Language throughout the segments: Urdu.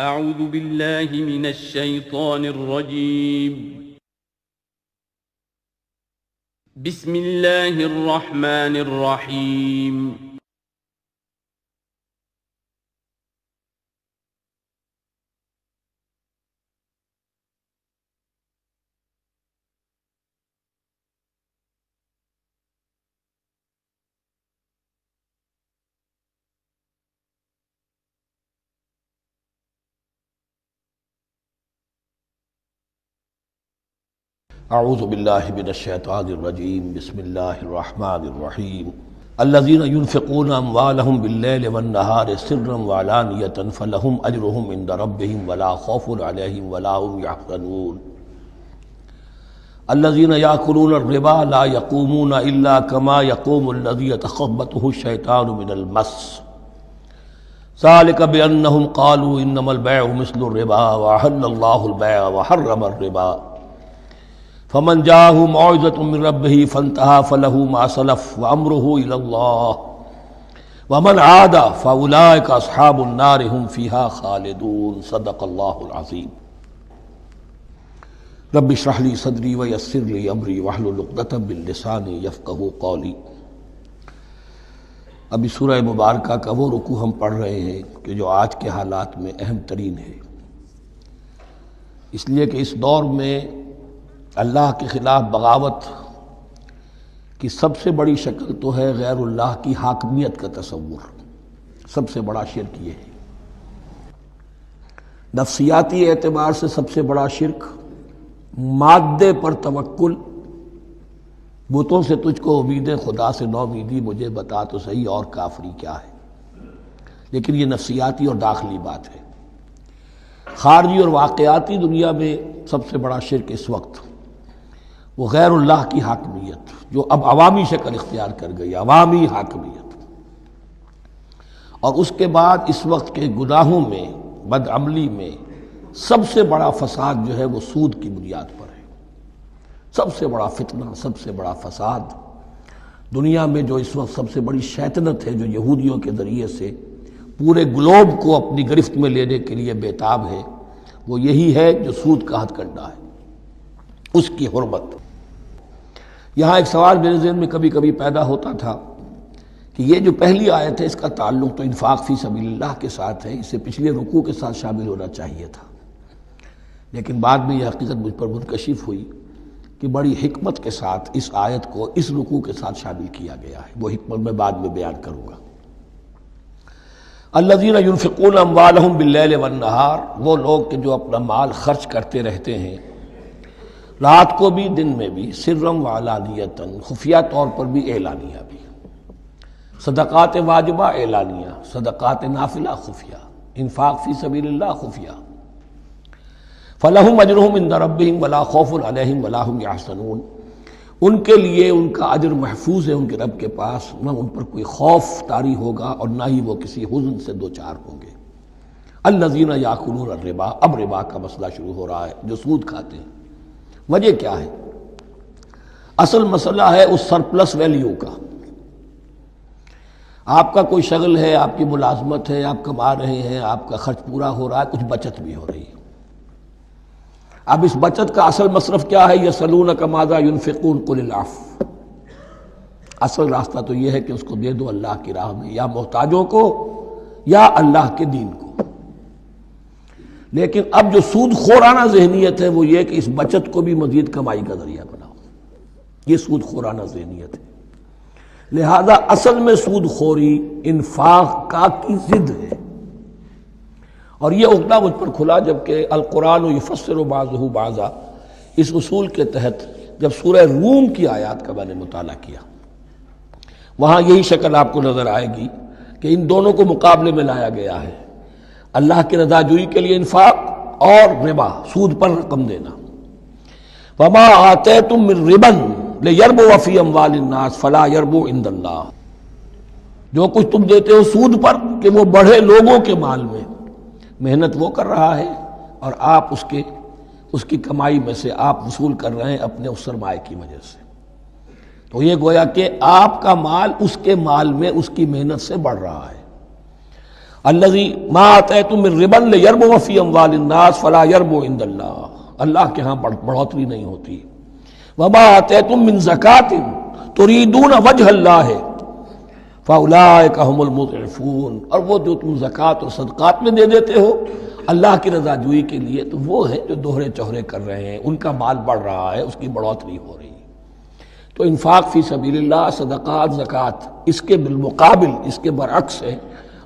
اعوذ باللہ من الشیطان الرجیم بسم اللہ الرحمن الرحیم اعوذ باللہ من الشیطان الرجیم بسم اللہ الرحمن الرحیم الذین ينفقون اموالهم باللیل والنہار سرا وعلانیۃ فلہم اجرہم عند ربہم ولا خوف علیہم ولا هم یحزنون الذین یاکلون الربا لا یقومون الا کما یقوم الذی یتخبطہ الشیطان من المس ذلک بانہم قالوا انما البیع مثل الربا واحل اللہ البیع وحرم الربا فمن جاءه موعظة من ربه فانتهى فله ما سلف وأمره إلى الله ومن عاد فأولئك أصحاب النار هم فيها خالدون صدق الله العظيم رب اشرح لي صدري ويسر لي أمري واحلل عقدة من لساني يفقهوا قولي۔ ابھی سورہ مبارکہ کا وہ رکوع ہم پڑھ رہے ہیں کہ جو آج کے حالات میں اہم ترین ہے، اس لیے کہ اس دور میں اللہ کے خلاف بغاوت کی سب سے بڑی شکل تو ہے غیر اللہ کی حاکمیت کا تصور۔ سب سے بڑا شرک یہ ہے، نفسیاتی اعتبار سے سب سے بڑا شرک مادے پر توکل، بتوں سے تجھ کو امید خدا سے نومیدی، مجھے بتا تو صحیح اور کافری کیا ہے۔ لیکن یہ نفسیاتی اور داخلی بات ہے۔ خارجی اور واقعاتی دنیا میں سب سے بڑا شرک اس وقت وہ غیر اللہ کی حاکمیت، جو اب عوامی شکل اختیار کر گئی، عوامی حاکمیت۔ اور اس کے بعد اس وقت کے گناہوں میں، بدعملی میں سب سے بڑا فساد جو ہے وہ سود کی بنیاد پر ہے۔ سب سے بڑا فتنہ، سب سے بڑا فساد دنیا میں جو اس وقت سب سے بڑی شیطنت ہے، جو یہودیوں کے ذریعے سے پورے گلوب کو اپنی گرفت میں لینے کے لیے بےتاب ہے، وہ یہی ہے جو سود کا ہتھ کنڈا ہے، اس کی حرمت۔ یہاں ایک سوال میرے ذہن میں کبھی کبھی پیدا ہوتا تھا کہ یہ جو پہلی آیت ہے اس کا تعلق تو انفاق فی سبیل اللہ کے ساتھ ہے، اسے پچھلے رکوع کے ساتھ شامل ہونا چاہیے تھا، لیکن بعد میں یہ حقیقت مجھ پر منکشف ہوئی کہ بڑی حکمت کے ساتھ اس آیت کو اس رکوع کے ساتھ شامل کیا گیا ہے۔ وہ حکمت میں بعد میں بیان کروں گا۔ الذین ينفقون اموالهم باللیل والنہار، وہ لوگ کہ جو اپنا مال خرچ کرتے رہتے ہیں رات کو بھی دن میں بھی، سرم وعلانیتاً، خفیہ طور پر بھی اعلانیہ بھی، صدقات واجبہ اعلانیہ، صدقات نافلہ خفیہ، انفاق فی سبیل اللہ خفیہ۔ فلہم اجرہم عند ربہم ولا خوف علیہم ولا هم یحزنون، ان کے لیے ان کا اجر محفوظ ہے ان کے رب کے پاس، نہ ان پر کوئی خوف طاری ہوگا اور نہ ہی وہ کسی حزن سے دوچار ہوں گے۔ الذین یاکلون الربا، اب ربا کا مسئلہ شروع ہو رہا ہے، جو سود کھاتے ہیں۔ وجہ کیا ہے؟ اصل مسئلہ ہے اس سرپلس ویلیو کا۔ آپ کا کوئی شغل ہے، آپ کی ملازمت ہے، آپ کما رہے ہیں، آپ کا خرچ پورا ہو رہا ہے، کچھ بچت بھی ہو رہی ہے۔ اب اس بچت کا اصل مصرف کیا ہے؟ یسألونک ماذا ينفقون قل العفو۔ اصل راستہ تو یہ ہے کہ اس کو دے دو اللہ کی راہ میں، یا محتاجوں کو یا اللہ کے دین کو۔ لیکن اب جو سود خورانہ ذہنیت ہے وہ یہ کہ اس بچت کو بھی مزید کمائی کا ذریعہ بناؤ، یہ سود خورانہ ذہنیت ہے۔ لہذا اصل میں سود خوری انفاق کا کی ضد ہے، اور یہ عقدہ مجھ پر کھلا جبکہ القرآن یفسر بعضہ بعضا، اس اصول کے تحت جب سورہ روم کی آیات کا میں نے مطالعہ کیا، وہاں یہی شکل آپ کو نظر آئے گی کہ ان دونوں کو مقابلے میں لایا گیا ہے، اللہ کی رضا جوئی کے لیے انفاق اور ربا، سود پر رقم دینا۔ وما آتیتم من ربا لیربو فی اموال الناس فلا یربو عند اللہ، جو کچھ تم دیتے ہو سود پر کہ وہ بڑھے لوگوں کے مال میں، محنت وہ کر رہا ہے اور آپ اس کی کمائی میں سے آپ وصول کر رہے ہیں اپنے اس سرمایہ کی وجہ سے۔ تو یہ گویا کہ آپ کا مال اس کے مال میں اس کی محنت سے بڑھ رہا ہے، الذی ما آتیتم من ربا لیربو فی اموال الناس فلا یربو عند اللہ، اللہ کے ہاں بڑھوتری نہیں ہوتی. وما آتیتم من زکاۃ تریدون وجہ اللہ فاولئک هم المضعفون، اور وہ جو تم زکوٰۃ اور صدقات میں دے دیتے ہو اللہ کی رضا جوئی کے لیے، تو وہ ہیں جو دوہرے چوہرے کر رہے ہیں، ان کا مال بڑھ رہا ہے، اس کی بڑھوتری ہو رہی ہے. تو انفاق فی سبیل اللہ، صدقات، زکوٰۃ، اس کے بالمقابل، اس کے برعکس ہے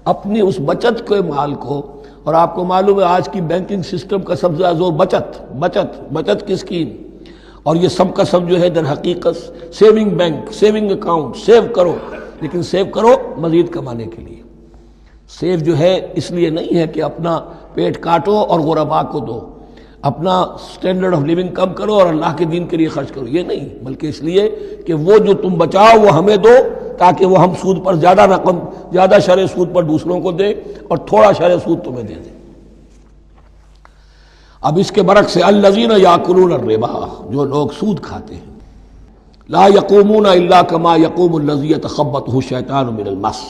اپنی اس بچت کے مال کو. اور آپ کو معلوم ہے آج کی بینکنگ سسٹم کا سب سے زیادہ زور بچت کی اسکیم، اور یہ سب کا سب جو ہے در حقیقت saving bank, saving account, save کرو، لیکن سیو کرو مزید کمانے کے لیے. سیو جو ہے اس لیے نہیں ہے کہ اپنا پیٹ کاٹو اور غربا کو دو، اپنا سٹینڈرڈ آف لیونگ کم کرو اور اللہ کے دین کے لیے خرچ کرو، یہ نہیں، بلکہ اس لیے کہ وہ جو تم بچاؤ وہ ہمیں دو، تاکہ وہ ہم سود پر زیادہ رقم، زیادہ شرح سود پر دوسروں کو دے اور تھوڑا شرح سود تمہیں دے دے. اب اس کے برعکس الذین یاکلون الربا، جو لوگ سود کھاتے ہیں، لا یقومون الا کما یقوم الذی یتخبطہ الشیطان من المس،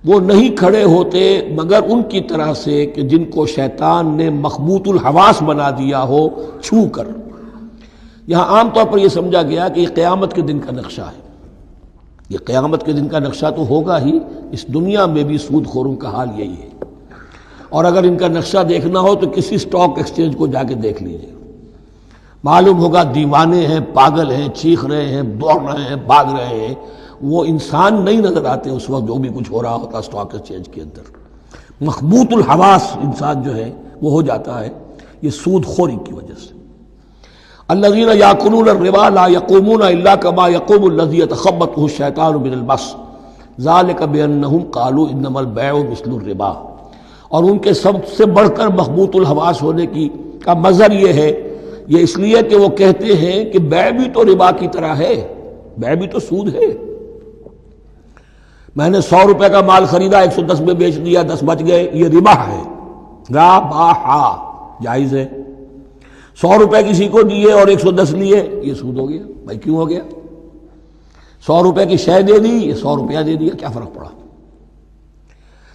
وہ نہیں کھڑے ہوتے مگر ان کی طرح سے کہ جن کو شیطان نے مخبوط الحواس بنا دیا ہو چھو کر. یہاں عام طور پر یہ سمجھا گیا کہ یہ قیامت کے دن کا نقشہ ہے. یہ قیامت کے دن کا نقشہ تو ہوگا ہی، اس دنیا میں بھی سود خوروں کا حال یہی ہے. اور اگر ان کا نقشہ دیکھنا ہو تو کسی سٹاک ایکسچینج کو جا کے دیکھ لیجئے، معلوم ہوگا دیوانے ہیں، پاگل ہیں، چیخ رہے ہیں، دوڑ رہے ہیں، بھاگ رہے ہیں. وہ انسان نہیں نظر آتے اس وقت جو بھی کچھ ہو رہا ہوتا سٹاک ایکسچینج کے اندر. مخبوط الحواس انسان جو ہے وہ ہو جاتا ہے یہ سود خوری کی وجہ سے. الذین یاکلون الربا لا یقومون الا کما یقوم الذی یتخبطہ الشیطان من المس ذلک بانہم قالوا انما البیع مثل الربا. اور ان کے سب سے بڑھ کر مخبوط الحواس ہونے کی کا مظہر یہ ہے، یہ اس لیے کہ وہ کہتے ہیں کہ بیع بھی تو ربا کی طرح ہے، بیع بھی تو سود ہے. میں نے 100 روپے کا مال خریدا، 110 میں بیچ دیا، 10 بچ گئے، یہ ربا ہے. ربا جائز ہے. 100 روپے کسی کو دیے اور 110 لیے، یہ سود ہو گیا. بھائی کیوں ہو گیا؟ 100 روپے کی شے دے دی، یہ 100 روپیہ دے دیا، کیا فرق پڑا؟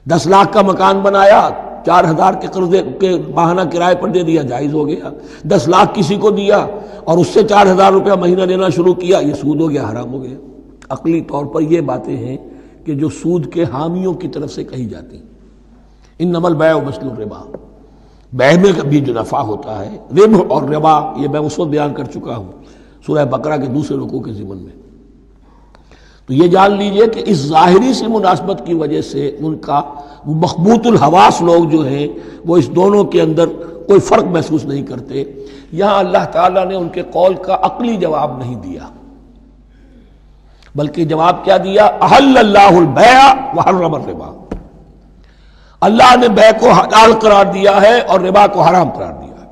10 لاکھ کا مکان بنایا، 4000 کے قرضے کے ماہانہ کرائے پر دے دیا، جائز ہو گیا. 10 لاکھ کسی کو دیا اور اس سے 4000 روپیہ مہینہ دینا شروع کیا، یہ سود ہو گیا، حرام ہو گیا. عقلی طور پر یہ باتیں ہیں کہ جو سود کے حامیوں کی طرف سے کہی جاتی. انما البیع مثل الربا، بیع میں بھی جو نفع ہوتا ہے، ربح اور ربا، یہ میں اس وقت بیان کر چکا ہوں سورہ بقرہ کے دوسرے رکوع کے ضمن میں. تو یہ جان لیجئے کہ اس ظاہری سی مناسبت کی وجہ سے ان کا مخبوط الحواس لوگ جو ہیں وہ اس دونوں کے اندر کوئی فرق محسوس نہیں کرتے. یہاں اللہ تعالیٰ نے ان کے قول کا عقلی جواب نہیں دیا، بلکہ جواب کیا دیا؟ احل اللہ البیع وحرم الربا. اللہ نے بیع کو حلال قرار دیا ہے اور ربا کو حرام قرار دیا ہے.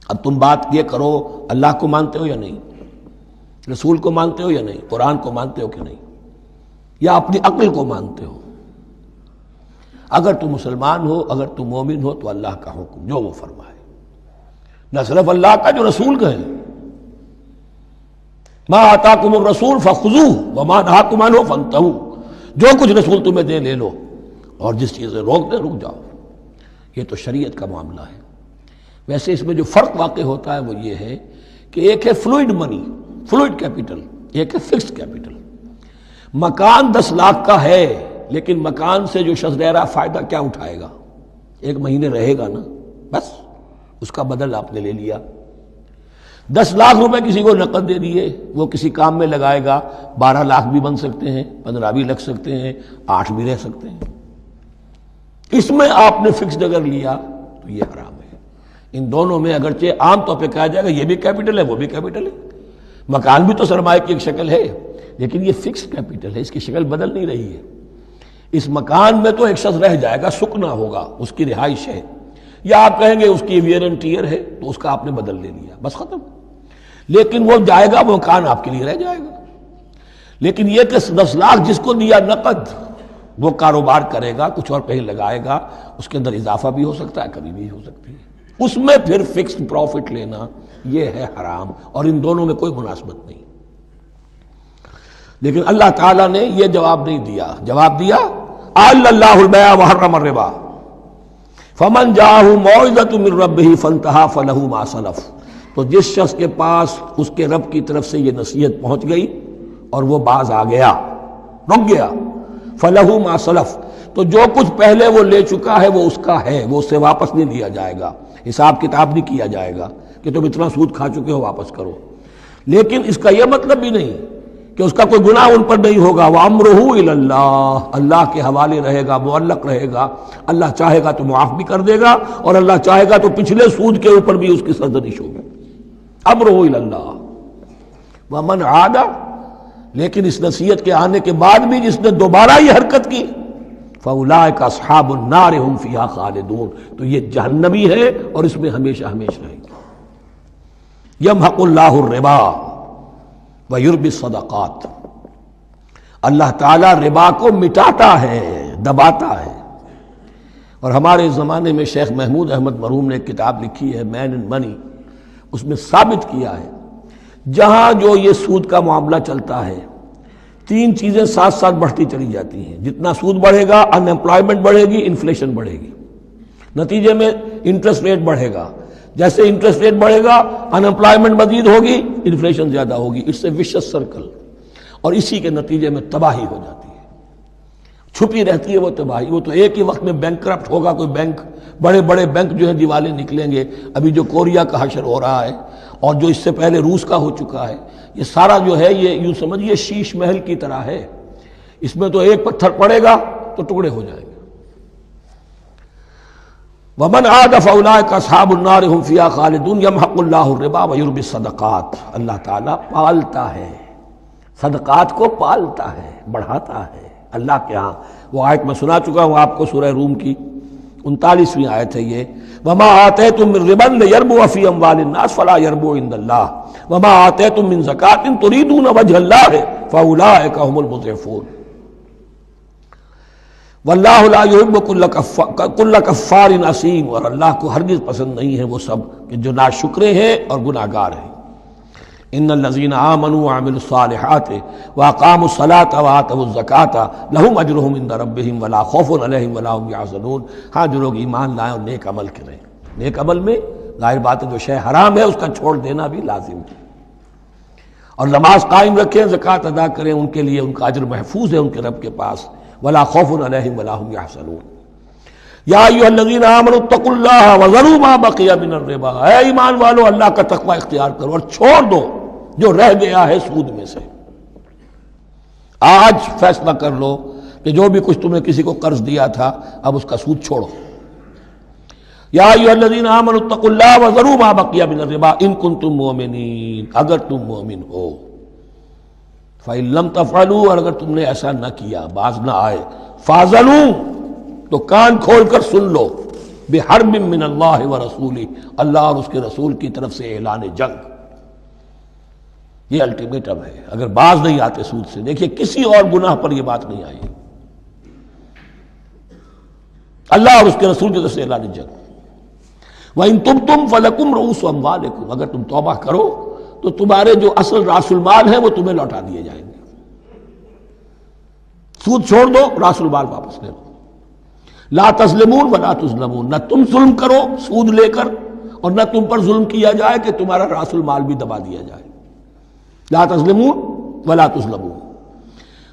اب تم بات یہ کرو، اللہ کو مانتے ہو یا نہیں؟ رسول کو مانتے ہو یا نہیں؟ قرآن کو مانتے ہو کہ نہیں؟ یا اپنی عقل کو مانتے ہو؟ اگر تم مسلمان ہو، اگر تم مومن ہو، تو اللہ کا حکم جو وہ فرمائے، نہ صرف اللہ کا، جو رسول کا ہے. ما آتاکم الرسول فخذوہ وما نہاکم عنہ فانتہوا، جو کچھ رسول تمہیں دے لے لو، اور جس چیز سے روک دے رک جاؤ. یہ تو شریعت کا معاملہ ہے. ویسے اس میں جو فرق واقع ہوتا ہے وہ یہ ہے کہ ایک ہے فلوئڈ منی، فلوئڈ کیپٹل، ایک ہے فکسڈ کیپٹل. مکان 10 لاکھ کا ہے، لیکن مکان سے جو شخص رہ رہا فائدہ کیا اٹھائے گا؟ 1 مہینے رہے گا نا، بس اس کا بدل آپ نے لے لیا. 10 لاکھ روپے کسی کو نقد دے دیے، وہ کسی کام میں لگائے گا، 12 لاکھ بھی بن سکتے ہیں، 15 بھی لگ سکتے ہیں، 8 بھی رہ سکتے ہیں. اس میں آپ نے فکسڈ اگر لیا تو یہ حرام ہے. ان دونوں میں اگرچہ عام طور پہ کہا جائے گا یہ بھی کیپٹل ہے وہ بھی کیپٹل ہے، مکان بھی تو سرمایہ کی ایک شکل ہے، لیکن یہ فکسڈ کیپٹل ہے، اس کی شکل بدل نہیں رہی ہے. اس مکان میں تو ایک شخص رہ جائے گا، سکنا ہوگا، اس کی رہائش ہے، یا آپ کہیں گے اس کی ویئر اینڈ ٹیئر ہے تو اس کا آپ نے بدل لے لیا، بس ختم. لیکن وہ جائے گا، وہ مکان آپ کے لیے رہ جائے گا. لیکن یہ کہ 10 لاکھ جس کو دیا نقد، وہ کاروبار کرے گا، کچھ اور کہیں لگائے گا، اس کے اندر اضافہ بھی ہو سکتا ہے، کمی بھی ہو سکتی ہے. اس میں پھر فکسڈ پروفٹ لینا یہ ہے حرام، اور ان دونوں میں کوئی مناسبت نہیں. لیکن اللہ تعالیٰ نے یہ جواب نہیں دیا. جواب دیا احل اللہ البیع وحرم الربا فمن جاءہ موعظۃ من ربہ فانتہی فلہ ما سلف، تو جس شخص کے پاس اس کے رب کی طرف سے یہ نصیحت پہنچ گئی اور وہ باز آ گیا، رک گیا، فلہ ما سلف، تو جو کچھ پہلے وہ لے چکا ہے وہ اس کا ہے، وہ اس سے واپس نہیں لیا جائے گا، حساب کتاب نہیں کیا جائے گا کہ تم اتنا سود کھا چکے ہو واپس کرو۔ لیکن اس کا یہ مطلب بھی نہیں کہ اس کا کوئی گناہ ان پر نہیں ہوگا، وَأَمْرُهُ إِلَى اللَّهِ، اللہ کے حوالے رہے گا، معلق رہے گا، اللہ چاہے گا تو معاف بھی کر دے گا اور اللہ چاہے گا تو پچھلے سود کے اوپر بھی اس کی سرزنش ہوگی۔ أَمْرُهُ إِلَى اللَّهِ وَمَنْ عَادَ، لیکن اس نصیحت کے آنے کے بعد بھی جس نے دوبارہ یہ حرکت کی فَأُولَٰئِكَ أَصْحَابُ النَّارِ هُمْ فِيهَا خَالِدُونَ، تو یہ جہنمی ہے اور اس میں ہمیشہ ہمیشہ رہے گا۔ يَمْحَقُ اللَّهُ الرِّبَا وَيُرْبِي الصَّدَقَاتِ، اللہ تعالیٰ ربا کو مٹاتا ہے، دباتا ہے۔ اور ہمارے زمانے میں شیخ محمود احمد مرحوم نے ایک کتاب لکھی ہے مین اینڈ منی، اس میں ثابت کیا ہے جہاں جو یہ سود کا معاملہ چلتا ہے تین چیزیں ساتھ ساتھ بڑھتی چلی جاتی ہیں، جتنا سود بڑھے گا ان امپلائمنٹ بڑھے گی، انفلیشن بڑھے گی، نتیجے میں انٹرسٹ ریٹ بڑھے گا، جیسے انٹرسٹ ریٹ بڑھے گا ان امپلائمنٹ مزید ہوگی، انفلیشن زیادہ ہوگی، اس سے وشس سرکل، اور اسی کے نتیجے میں تباہی ہو جاتی ہے، چھپی رہتی ہے وہ تباہی۔ وہ تو ایک ہی وقت میں بینک کرپٹ ہوگا، کوئی بینک، بڑے بڑے بینک جو ہیں دیوالے نکلیں گے، ابھی جو کوریا کا حشر ہو رہا ہے اور جو اس سے پہلے روس کا ہو چکا ہے، یہ سارا جو ہے یہ یوں سمجھیے شیش محل کی طرح ہے، اس میں تو ایک پتھر پڑے گا تو ٹکڑے ہو جائیں گے۔ وَمَنْ عَادَ فَأُولَٰئِكَ أَصْحَابُ النَّارِ هُمْ فِيهَا خَالِدُونَ يَمْحَقُ اللَّهُ الرِّبَا وَيُرْبِي الصَّدَقَاتِ، اللہ تعالیٰ پالتا ہے، صدقات کو پالتا ہے، بڑھاتا ہے اللہ کے ہاں۔ وہ آیت میں سنا چکا ہوں آپ کو، سورہ روم کی 39ویں آیت ہے یہ، وَمَا آتَيْتُم مِّن رِّبًا لِّيَرْبُوَ فِي أَمْوَالِ النَّاسِ فَلَا يَرْبُو عِندَ اللَّهِ وَمَا آتَيْتُم مِّن زَكَاةٍ تُرِيدُونَ وَجْهَ اللَّهِ فَأُولَٰئِكَ هُمُ الْمُضْعِفُونَ واللہ لا یحب کل کفار اثیم، اور اللہ کو ہرگز پسند نہیں ہے وہ سب کہ جو ناشکرے ہیں اور گناہ گار ہیں۔ ان الذین آمنوا وعملوا الصالحات واقاموا الصلاة وآتوا الزکاة لهم اجرهم عند ربهم ولا خوف علیہم ولا هم یحزنون، ہاں جو لوگ ایمان لائیں اور نیک عمل کریں، نیک عمل میں ظاہر بات ہے جو شے حرام ہے اس کا چھوڑ دینا بھی لازم ہے، اور نماز قائم رکھیں، زکوٰۃ ادا کریں، ان کے لیے ان کا اجر محفوظ ہے ان کے رب کے پاس، ولا خوف علیہم ولا هم یحزنون۔ یا ایھا الذین آمنوا اتقوا اللہ وذروا ما بقی من الربا، اے ایمان والو اللہ کا تقوی اختیار کرو اور چھوڑ دو جو رہ گیا ہے سود میں سے۔ آج فیصلہ کر لو کہ جو بھی کچھ تم نے کسی کو قرض دیا تھا اب اس کا سود چھوڑو۔ یا ایھا الذین آمنوا اتقوا اللہ وذروا ما بقی من الربا ان کنتم مؤمنین، اگر تم مومن ہو، فَإِن لَمْ تَفْعَلُوا، اور اگر تم نے ایسا نہ کیا، باز نہ آئے، فَاعْذَنُوا، تو کان کھول کر سن لو، بِحَرْبٍ مِّنَ اللَّهِ وَرَسُولِهِ، اللہ اور اس کے رسول کی طرف سے اعلان جنگ۔ یہ الٹیمیٹم ہے اگر باز نہیں آتے سود سے۔ دیکھیے کسی اور گناہ پر یہ بات نہیں آئی، اللہ اور اس کے رسول کی طرف سے اعلان جنگ۔ وَإِن تُبْتُمْ فَلَكُمْ رُءُوسُ أَمْوَالِكُمْ، اگر تم توبہ کرو تو تمہارے جو اصل راس المال ہیں وہ تمہیں لوٹا دیے جائیں گے۔ سود چھوڑ دو، راس المال واپس لے لو۔ لا تظلمون ولا تظلمون، نہ تم ظلم کرو سود لے کر اور نہ تم پر ظلم کیا جائے کہ تمہارا راس المال بھی دبا دیا جائے۔ لا تظلمون ولا تظلمون۔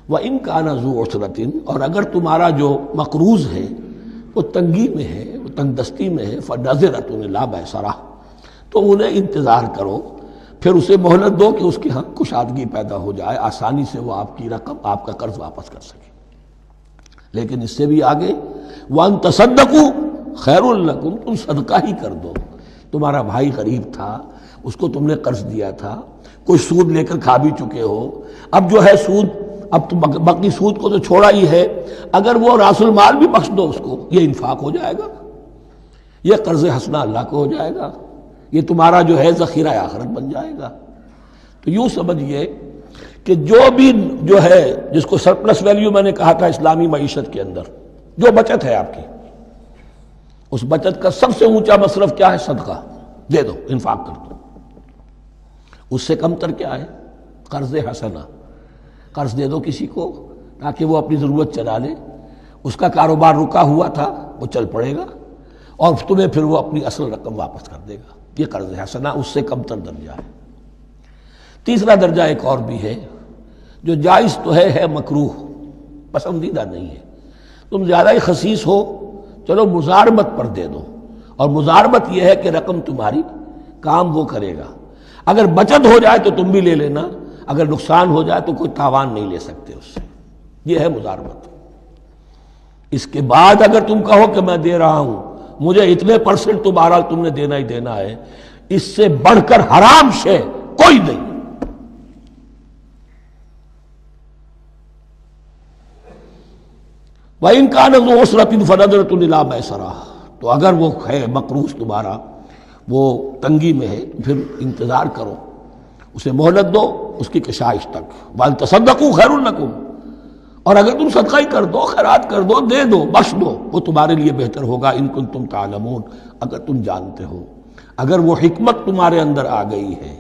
وَإِن كَانَ ذُو عُسْرَةٍ، اور اگر تمہارا جو مقروض ہے وہ تنگی میں ہے، وہ تنگ دستی میں ہے، فَنَظِرَةٌ إِلَىٰ مَيْسَرَةٍ، تو انہیں انتظار کرو، پھر اسے مہلت دو کہ اس کی ہاں کشادگی پیدا ہو جائے، آسانی سے وہ آپ کی رقم، آپ کا قرض واپس کر سکے۔ لیکن اس سے بھی آگے وَأَن تَصَدَّقُوا خَيْرٌ لَكُمْ، تم صدقہ ہی کر دو، تمہارا بھائی غریب تھا، اس کو تم نے قرض دیا تھا، کوئی سود لے کر کھا بھی چکے ہو، اب جو ہے سود، اب تو باقی سود کو تو چھوڑا ہی ہے، اگر وہ راس المال بھی بخش دو اس کو، یہ انفاق ہو جائے گا، یہ قرض حسنہ اللہ کو ہو جائے گا، یہ تمہارا جو ہے ذخیرہ آخرت بن جائے گا۔ تو یوں سمجھیے کہ جو بھی جو ہے جس کو سرپلس ویلیو میں نے کہا تھا اسلامی معیشت کے اندر، جو بچت ہے آپ کی، اس بچت کا سب سے اونچا مصرف کیا ہے؟ صدقہ دے دو، انفاق کر دو۔ اس سے کم تر کیا ہے؟ قرض حسنہ، قرض دے دو کسی کو تاکہ وہ اپنی ضرورت چلا لے، اس کا کاروبار رکا ہوا تھا وہ چل پڑے گا اور تمہیں پھر وہ اپنی اصل رقم واپس کر دے گا. یہ قرض حسنہ اس سے کم تر درجہ ہے. تیسرا درجہ ایک اور بھی ہے جو جائز تو ہے مکروہ، پسندیدہ نہیں ہے. تم زیادہ ہی خسیس ہو، چلو مزاربت پر دے دو، اور مزاربت یہ ہے کہ رقم تمہاری کام وہ کرے گا. اگر بچت ہو جائے تو تم بھی لے لینا، اگر نقصان ہو جائے تو کوئی تاوان نہیں لے سکتے اس سے. یہ ہے مزاربت. اس کے بعد اگر تم کہو کہ میں دے رہا ہوں، مجھے اتنے پرسنٹ تو بہرحال تم نے دینا ہی دینا ہے، اس سے بڑھ کر حرام شے کوئی نہیں. وَإِنْ كَانَ ذُو عُسْرَةٍ فَنَظْرَةٌ إِلَىٰ مَيْسَرَةٍ، تو اگر وہ ہے مقروض تمہارا وہ تنگی میں ہے پھر انتظار کرو، اسے مہلت دو اس کی کشائش تک. وَأَن تَصَدَّقُوا خَيْرٌ لَكُمْ، اور اگر تم صدقہ ہی کر دو، خیرات کر دو، دے دو، بخش دو، وہ تمہارے لیے بہتر ہوگا. ان کنتم تعلمون، اگر تم جانتے ہو، اگر وہ حکمت تمہارے اندر آ گئی ہے،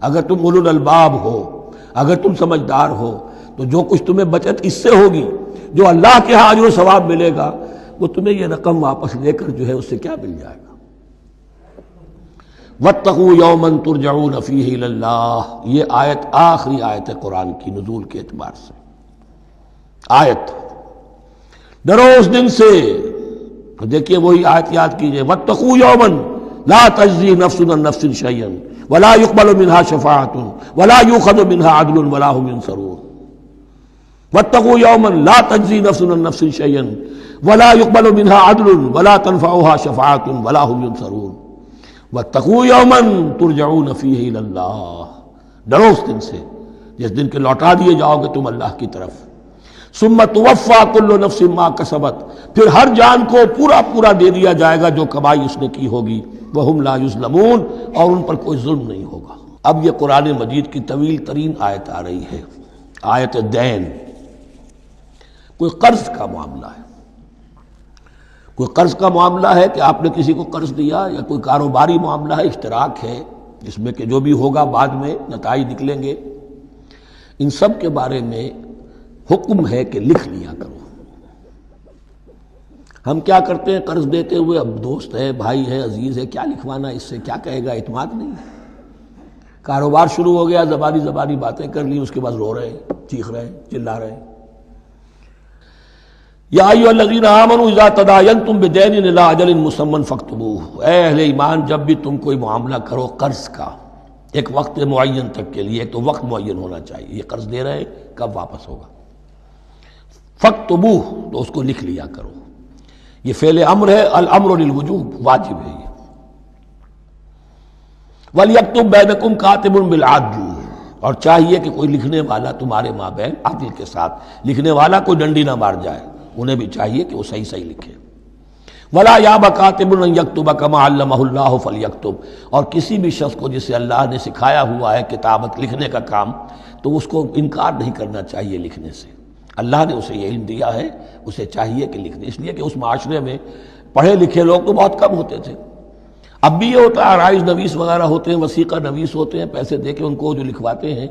اگر تم اولو الالباب ہو، اگر تم سمجھدار ہو، تو جو کچھ تمہیں بچت اس سے ہوگی، جو اللہ کے ہاں اجر و ثواب ملے گا، وہ تمہیں یہ رقم واپس لے کر جو ہے اس سے کیا مل جائے گا. وَاتَّقُوا يَوْمًا تُرْجَعُونَ فِيهِ إِلَى اللَّهِ، یہ آیت آخری آیت ہے قرآن کی نزول کے اعتبار سے. آیت ڈرو اس دن سے. تو دیکھیے وہی آیت یاد کیجئے، وَاتَّقُوا يَوْمًا لَا تَجْزِي نَفْسٌ عَن نَفْسٍ شَيْئًا وَلَا يُقْبَلُ مِنْهَا شَفَاعَةٌ وَلَا يُؤْخَذُ مِنْهَا عَدْلٌ وَلَا هُمْ يُنصَرُونَ. وَاتَّقُوا يَوْمًا لَا تَجْزِي نَفْسٌ عَن نَفْسٍ شَيْئًا وَلَا يُقْبَلُ مِنْهَا عَدْلٌ وَلَا تَنفَعُهَا شَفَاعَةٌ وَلَا هُمْ يُنصَرُونَ. وَاتَّقُوا يَوْمًا تُرْجَعُونَ فِيهِ إِلَى اللَّهِ، ڈرو اس دن سے جس دن کے لوٹا دیے جاؤ گے تم اللہ کی طرف. ثم توفى كل نفس ما كسبت، پھر ہر جان کو پورا پورا دے دیا جائے گا جو کمائی اس نے کی ہوگی. وهم لا يظلمون، اور ان پر کوئی ظلم نہیں ہوگا. اب یہ قرآن مجید کی طویل ترین آیت آ رہی ہے، آیت دین. کوئی قرض کا معاملہ ہے، کوئی قرض کا معاملہ ہے کہ آپ نے کسی کو قرض دیا، یا کوئی کاروباری معاملہ ہے، اشتراک ہے جس میں کہ جو بھی ہوگا بعد میں نتائج نکلیں گے. ان سب کے بارے میں حکم ہے کہ لکھ لیا کرو. ہم کیا کرتے ہیں قرض دیتے ہوئے، اب دوست ہے، بھائی ہے، عزیز ہے، کیا لکھوانا، اس سے کیا کہے گا، اعتماد نہیں ہے. کاروبار شروع ہو گیا، زبانی باتیں کر لی، اس کے بعد رو رہے ہیں، چیخ رہے ہیں، چلا رہے ہیں. یا ایھا الذین آمنوا اذا تداینتم بدین الی اجل مسمى فاکتبوہ، اے اہل ایمان جب بھی تم کوئی معاملہ کرو قرض کا ایک وقت معین تک کے لیے، تو وقت معین ہونا چاہیے. یہ قرض دے رہے ہیں، کب واپس ہوگا. فاکتبوہ، تو اس کو لکھ لیا کرو. یہ فعل امر ہے، الامر للوجوب، واجب ہے یہ. وَلْيَكْتُبْ بَيْنَكُمْ كَاتِبٌ بِالْعَدْلِ، اور چاہیے کہ کوئی لکھنے والا تمہارے مابین عدل کے ساتھ، لکھنے والا کوئی ڈنڈی نہ مار جائے، انہیں بھی چاہیے کہ وہ صحیح صحیح لکھے. وَلَا يَأْبَ كَاتِبٌ أَن يَكْتُبَ كَمَا عَلَّمَهُ اللَّهُ فَلْيَكْتُبْ، اور کسی بھی شخص کو جسے اللہ نے سکھایا ہوا ہے کتابت لکھنے کا کام، تو اس کو انکار نہیں کرنا چاہیے لکھنے سے. اللہ نے اسے یہ علم دیا ہے، اسے چاہیے کہ لکھ دے. اس لیے کہ اس معاشرے میں پڑھے لکھے لوگ تو بہت کم ہوتے تھے. اب بھی یہ ہوتا ہے، عرائض نویس وغیرہ ہوتے ہیں، وثیقہ نویس ہوتے ہیں، پیسے دے کے ان کو جو لکھواتے ہیں.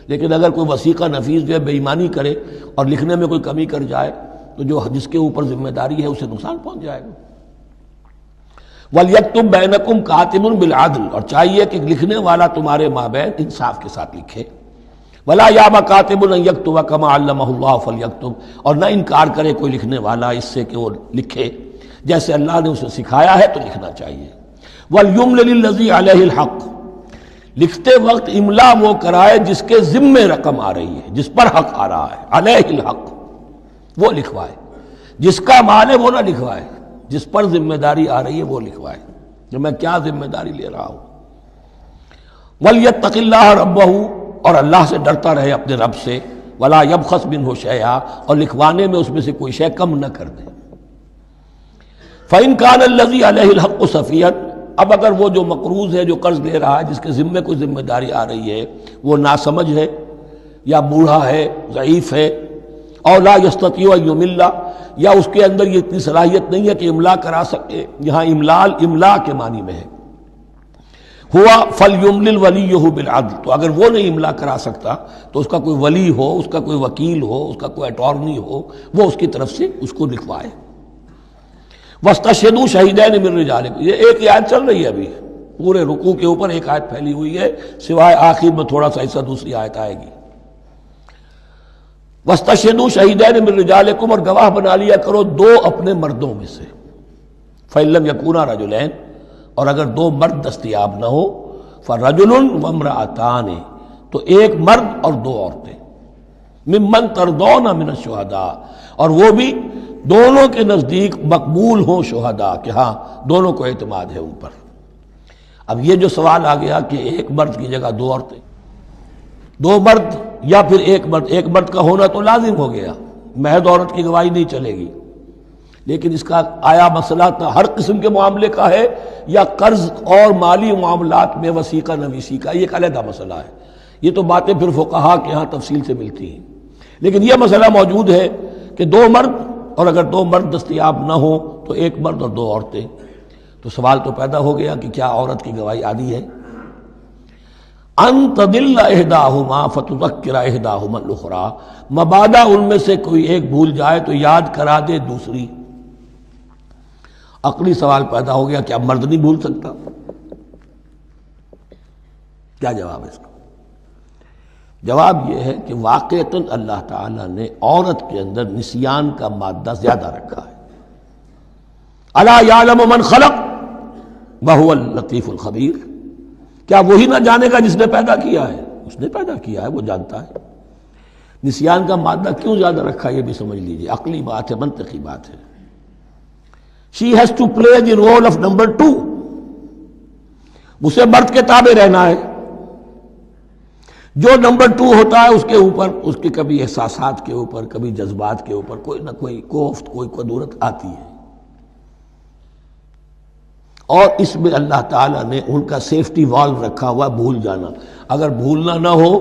لیکن اگر کوئی وثیقہ نویس جو ہے بے ایمانی کرے اور لکھنے میں کوئی کمی کر جائے، تو جو جس کے اوپر ذمہ داری ہے اسے نقصان پہنچ جائے گا. وَلْيَكْتُبْ بَيْنَكُمْ كَاتِبٌ بِالْعَدْلِ، اور چاہیے کہ لکھنے والا تمہارے مابین انصاف کے ساتھ لکھے. وَلَا يَأْبَ كَاتِبٌ أَن يَكْتُبَ كَمَا عَلَّمَهُ اللَّهُ فَلْيَكْتُبْ، اور نہ انکار کرے کوئی لکھنے والا اس سے کہ وہ لکھے جیسے اللہ نے اسے سکھایا ہے، تو لکھنا چاہیے. وَلْيُمْلِلِ الَّذِي عَلَيْهِ الْحَقُّ، لکھتے وقت املا وہ کرائے جس کے ذمے رقم آ رہی ہے، جس پر حق آ رہا ہے. علیہ الحق، وہ لکھوائے. جس کا مال ہے وہ نہ لکھوائے، جس پر ذمہ داری آ رہی ہے وہ لکھوائے کہ میں کیا ذمہ داری لے رہا ہوں. وَلْيَتَّقِ اللَّهَ رَبَّهُ، اور اللہ سے ڈرتا رہے اپنے رب سے. وَلَا يَبْخَسْ مِنْهُ شَيْئًا، اور لکھوانے میں اس میں سے کوئی شے کم نہ کر دے. فَإِنْ كَانَ الَّذِي عَلَيْهِ الْحَقُّ سَفِيهًا، اب اگر وہ جو مقروض ہے، جو قرض لے رہا ہے، جس کے ذمے کوئی ذمہ داری آ رہی ہے، وہ ناسمجھ ہے یا بوڑھا ہے، ضعیف ہے، اور لا یستطیع ان یمل، یا اس کے اندر یہ اتنی صلاحیت نہیں ہے کہ املا کرا سکے. یہاں املا کے معنی میں ہے. ہوا فلیملل ولیہ بالعدل، تو اگر وہ نہیں املا کرا سکتا تو اس کا کوئی ولی ہو، اس کا کوئی وکیل ہو، اس کا کوئی اٹارنی ہو، وہ اس کی طرف سے اس کو لکھوائے۔ واستشہدوا شہیدین من رجالکم، یہ ایک ہی آیت چل رہی ہے ابھی، پورے رکوع کے اوپر ایک آیت پھیلی ہوئی ہے، سوائے آخر میں تھوڑا سا حصہ دوسری آیت آئے گی۔ واستشہدوا شہیدین من رجالکم، اور گواہ بنا لیا کرو دو اپنے مردوں میں سے، فإن لم یکونا رجلین، اور اگر دو مرد دستیاب نہ ہو، فرجل وامرأتان، تو ایک مرد اور دو عورتیں، ممن ترضون من الشہداء، اور وہ بھی دونوں کے نزدیک مقبول ہوں شہداء، کہ ہاں دونوں کو اعتماد ہے ان پر۔ اب یہ جو سوال آ گیا کہ ایک مرد کی جگہ دو عورتیں، دو مرد یا پھر ایک مرد کا ہونا تو لازم ہو گیا، محض عورت کی گواہی نہیں چلے گی، لیکن اس کا آیا مسئلہ ہر قسم کے معاملے کا ہے یا قرض اور مالی معاملات میں وثیقہ نویسی کا، یہ ایک علیحدہ مسئلہ ہے، یہ تو باتیں پھر فقہا کے ہاں تفصیل سے ملتی ہیں، لیکن یہ مسئلہ موجود ہے کہ دو مرد، اور اگر دو مرد دستیاب نہ ہو تو ایک مرد اور دو عورتیں، تو سوال تو پیدا ہو گیا کہ کیا عورت کی گواہی عادی ہے؟ ان تضل احداہما فتذکر احداہما الاخری، مبادا ان میں سے کوئی ایک بھول جائے تو یاد کرا دے دوسری۔ عقلی سوال پیدا ہو گیا، کیا مرد نہیں بھول سکتا؟ کیا جواب ہے اس کا؟ جواب یہ ہے کہ واقعتاً اللہ تعالیٰ نے عورت کے اندر نسیان کا مادہ زیادہ رکھا ہے۔ الا یعلم من خلق وہو اللطیف الخبیر، کیا وہی نہ جانے گا جس نے پیدا کیا ہے؟ اس نے پیدا کیا ہے، وہ جانتا ہے۔ نسیان کا مادہ کیوں زیادہ رکھا یہ بھی سمجھ لیجیے، عقلی بات ہے، منطقی بات ہے۔ She has to play the role of number 2، اسے مرد کے تابع رہنا ہے، جو نمبر 2 ہوتا ہے اس کے اوپر اس کے کبھی احساسات کے اوپر، کبھی جذبات کے اوپر کوئی نہ کوئی کوفت، کوئی قدورت آتی ہے، اور اس میں اللہ تعالیٰ نے ان کا سیفٹی والو رکھا ہوا، بھول جانا، اگر بھولنا نہ ہو،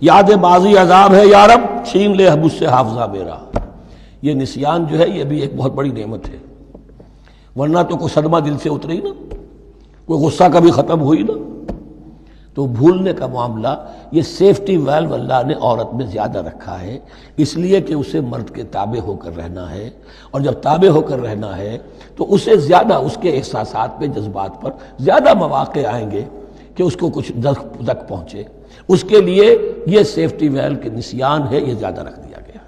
یاد ماضی عذاب ہے یا رب چھین لے مجھ سے حافظہ میرا، یہ نسیان جو ہے یہ بھی ایک بہت بڑی نعمت ہے، ورنہ تو کوئی صدمہ دل سے اتری نا، کوئی غصہ کبھی ختم ہوئی نا، تو بھولنے کا معاملہ یہ سیفٹی ویلو اللہ نے عورت میں زیادہ رکھا ہے، اس لیے کہ اسے مرد کے تابع ہو کر رہنا ہے، اور جب تابع ہو کر رہنا ہے تو اسے زیادہ اس کے احساسات پہ، جذبات پر زیادہ مواقع آئیں گے کہ اس کو کچھ زک پہنچے، اس کے لیے یہ سیفٹی ویل کے نسیان ہے، یہ زیادہ رکھ دیا گیا ہے۔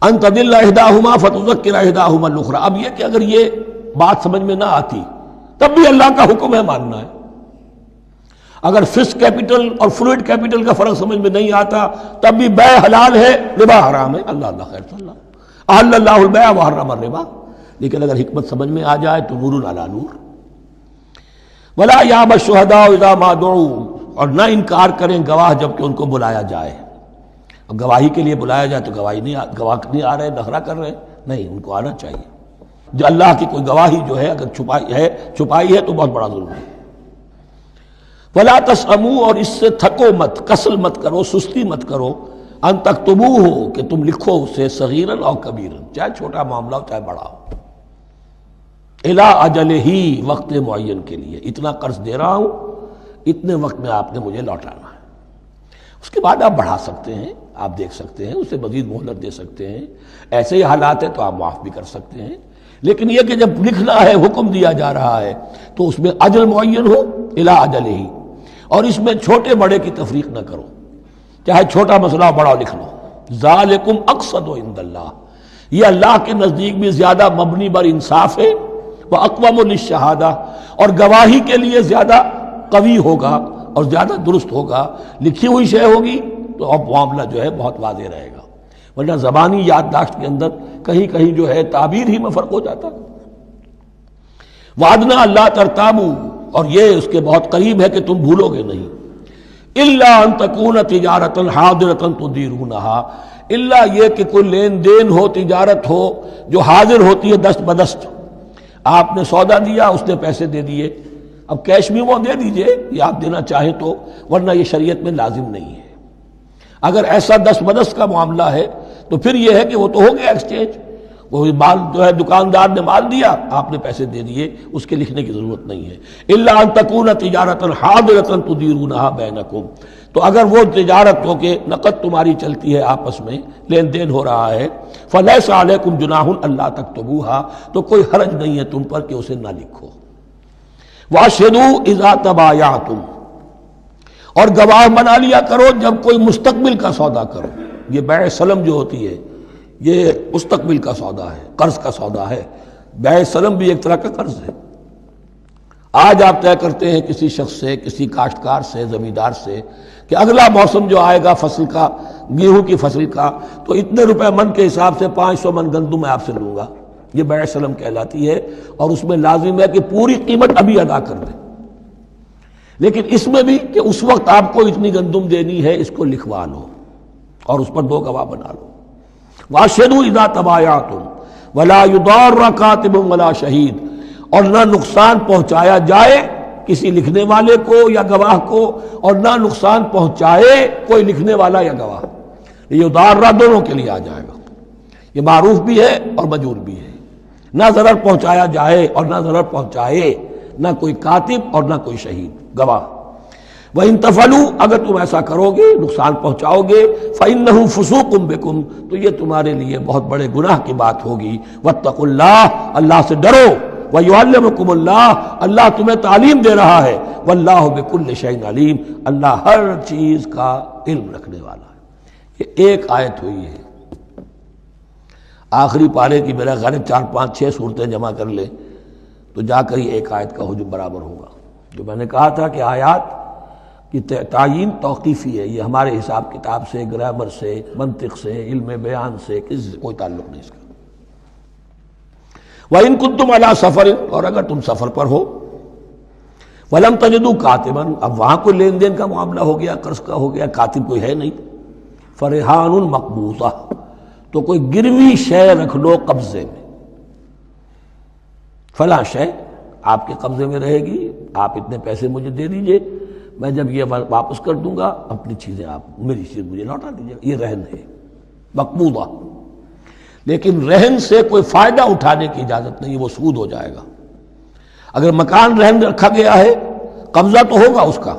ان تضل احداہما فتذکر احداہما الاخری، اب یہ کہ اگر یہ بات سمجھ میں نہ آتی تب بھی اللہ کا حکم ہے ماننا ہے، اگر فسٹ کیپٹل اور فلوئڈ کیپٹل کا فرق سمجھ میں نہیں آتا تب بھی بیع حلال ہے، ربا حرام ہے، اللہ خیر صلی اللہ احل اللہ البیع وحرم الربا، لیکن اگر حکمت سمجھ میں آ جائے تو نور علی نور۔ ولا یابى الشہداء اذا ما دعوا، اور نہ انکار کریں گواہ جب کہ ان کو بلایا جائے، اب گواہی کے لیے بلایا جائے تو گواہ نہیں آ رہے، نخرہ کر رہے، نہیں، ان کو آنا چاہیے، جو اللہ کی کوئی گواہی جو ہے اگر چھپائی ہے تو بہت بڑا ظلم ہے۔ ولا تسأموا، اور اس سے تھکو مت، کسل مت کرو، سستی مت کرو، ان تکتبوہ، کہ تم لکھو اسے، صغیراً او کبیراً، چاہے چھوٹا معاملہ ہو چاہے بڑا ہو، الی اجلہ، وقت معین کے لیے، اتنا قرض دے رہا ہوں، اتنے وقت میں آپ نے مجھے لوٹانا ہے، اس کے بعد آپ بڑھا سکتے ہیں، آپ دیکھ سکتے ہیں، اسے مزید مہلت دے سکتے ہیں، ایسے ہی حالات ہیں تو آپ معاف بھی کر سکتے ہیں، لیکن یہ کہ جب لکھنا ہے، حکم دیا جا رہا ہے تو اس میں اجل معین ہو، الی اجلہ، اور اس میں چھوٹے بڑے کی تفریق نہ کرو، چاہے چھوٹا مسئلہ بڑا لکھ لو، ذالکم اقسط عند اللہ، یہ اللہ کے نزدیک بھی زیادہ مبنی بر انصاف ہے، واقوم للشہادہ، اور گواہی کے لیے زیادہ قوی ہوگا اور زیادہ درست ہوگا، لکھی ہوئی شے ہوگی تو اب معاملہ جو ہے بہت واضح رہے گا، ورنہ زبانی یادداشت کے اندر کہیں کہیں جو ہے تعبیر ہی میں فرق ہو جاتا۔ وعدنا اللہ ترتابوا، اور یہ اس کے بہت قریب ہے کہ تم بھولو گے نہیں، الا ان تکون تجارۃ حاضرۃ تدیرونها، الا یہ کہ کوئی لین دین ہو، تجارت ہو جو حاضر ہوتی ہے دست بدست، آپ نے سودا دیا، اس نے پیسے دے دیے، اب کیش میں وہ دے دیجئے یا آپ دینا چاہیں تو، ورنہ یہ شریعت میں لازم نہیں ہے۔ اگر ایسا دست بدست کا معاملہ ہے تو پھر یہ ہے کہ وہ تو ہو گیا ایکسچینج، وہ مال جو ہے دکاندار نے مال دیا، آپ نے پیسے دے دیے، اس کے لکھنے کی ضرورت نہیں ہے۔ الا ان تکون تجارۃ حاضرۃ تدیرونها بینکم، تو اگر وہ تجارت ہو کہ نقد تمہاری چلتی ہے، آپس میں لین دین ہو رہا ہے، فلیس علیکم جناح الا تکتبوها، تو کوئی حرج نہیں ہے تم پر کہ اسے نہ لکھو۔ واشہدوا اذا تبایعتم، اور گواہ بنا لیا کرو جب کوئی مستقبل کا سودا کرو۔ یہ بیع سلم جو ہوتی ہے یہ مستقبل کا سودا ہے، قرض کا سودا ہے۔ بیع سلم بھی ایک طرح کا قرض ہے۔ آج آپ طے کرتے ہیں کسی شخص سے، کسی کاشتکار سے، زمیندار سے کہ اگلا موسم جو آئے گا فصل کا، گیہوں کی فصل کا، تو اتنے روپے من کے حساب سے 500 من گندم میں آپ سے لوں گا۔ یہ بیع سلم کہلاتی ہے، اور اس میں لازم ہے کہ پوری قیمت ابھی ادا کر دیں۔ لیکن اس میں بھی کہ اس وقت آپ کو اتنی گندم دینی ہے، اس کو لکھوا لو اور اس پر 2 گواہ بنا لو۔ واشہدوا اذا تبایعتم ولا یضار کاتب ولا شہید، اور نہ نقصان پہنچایا جائے کسی لکھنے والے کو یا گواہ کو، اور نہ نقصان پہنچائے کوئی لکھنے والا یا گواہ۔ یہ یضار دونوں کے لیے آ جائے گا، یہ معروف بھی ہے اور مجرور بھی ہے۔ نہ ضرر پہنچایا جائے اور نہ ضرر پہنچائے، نہ کوئی کاتب اور نہ کوئی شہید گواہ۔ وَإِن تَفْعَلُوا، اگر تم ایسا کرو گے، نقصان پہنچاؤ گے، فَإِنَّهُ فُسُوقٌ بِكُمْ، تو یہ تمہارے لیے بہت بڑے گناہ کی بات ہوگی۔ وَاتَّقُوا اللَّهَ، اللہ سے ڈرو، وَيُعَلِّمُكُمُ اللَّهُ، اللہ تمہیں تعلیم دے رہا ہے، وَاللَّهُ بِكُلِّ شَيْءٍ عَلِيمٌ، اللہ ہر چیز کا علم رکھنے والا ہے۔ یہ ایک آیت ہوئی ہے، آخری پارے کی میرا غالب 4 5 6 صورتیں جمع کر لیں تو جا کر یہ ایک آیت کا حجم برابر ہوگا۔ جو میں نے کہا تھا کہ آیات کی تعیین توقیفی ہے، یہ ہمارے حساب کتاب سے، گرامر سے، منطق سے، علم بیان سے کسی سے کوئی تعلق نہیں اس کا۔ وَإِن كُنتُمْ عَلَىٰ سَفَرٍ، اور اگر تم سفر پر ہو، وَلَمْ تَجِدُوا كَاتِبًا، اب وہاں کوئی لین دین کا معاملہ ہو گیا، قرض کا ہو گیا، کاتب کوئی ہے نہیں، فَرِحَانٌ مَقْبُوضَةٌ، تو کوئی گروی شے رکھ لو قبضے میں، فلاں شے آپ کے قبضے میں رہے گی، آپ اتنے پیسے مجھے دے دیجئے، میں جب یہ واپس کر دوں گا اپنی چیزیں آپ میری چیز مجھے لوٹا دیجیے گا۔ یہ رہن ہے مقبوضہ، لیکن رہن سے کوئی فائدہ اٹھانے کی اجازت نہیں، وہ سود ہو جائے گا۔ اگر مکان رہن رکھا گیا ہے، قبضہ تو ہوگا اس کا،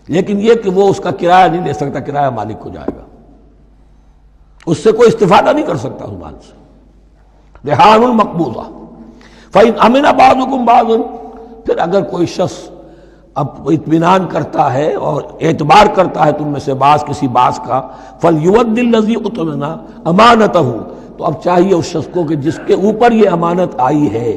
لیکن یہ کہ وہ اس کا کرایہ نہیں لے سکتا، کرایہ مالک کو جائے گا، اس سے کوئی استفادہ نہیں کر سکتا اس مال سے۔ رہان مقبوضہ۔ فَإِنْ أَمِنَ بَعْضُكُمْ بَعْضًا، پھر اگر کوئی شخص اب اطمینان کرتا ہے اور اعتبار کرتا ہے تم میں سے بعض کسی بعض کا، فَلْيُؤَدِّ الَّذِي اؤْتُمِنَ أَمَانَتَهُ، تو اب چاہیے اس شخص کو کہ جس کے اوپر یہ امانت آئی ہے،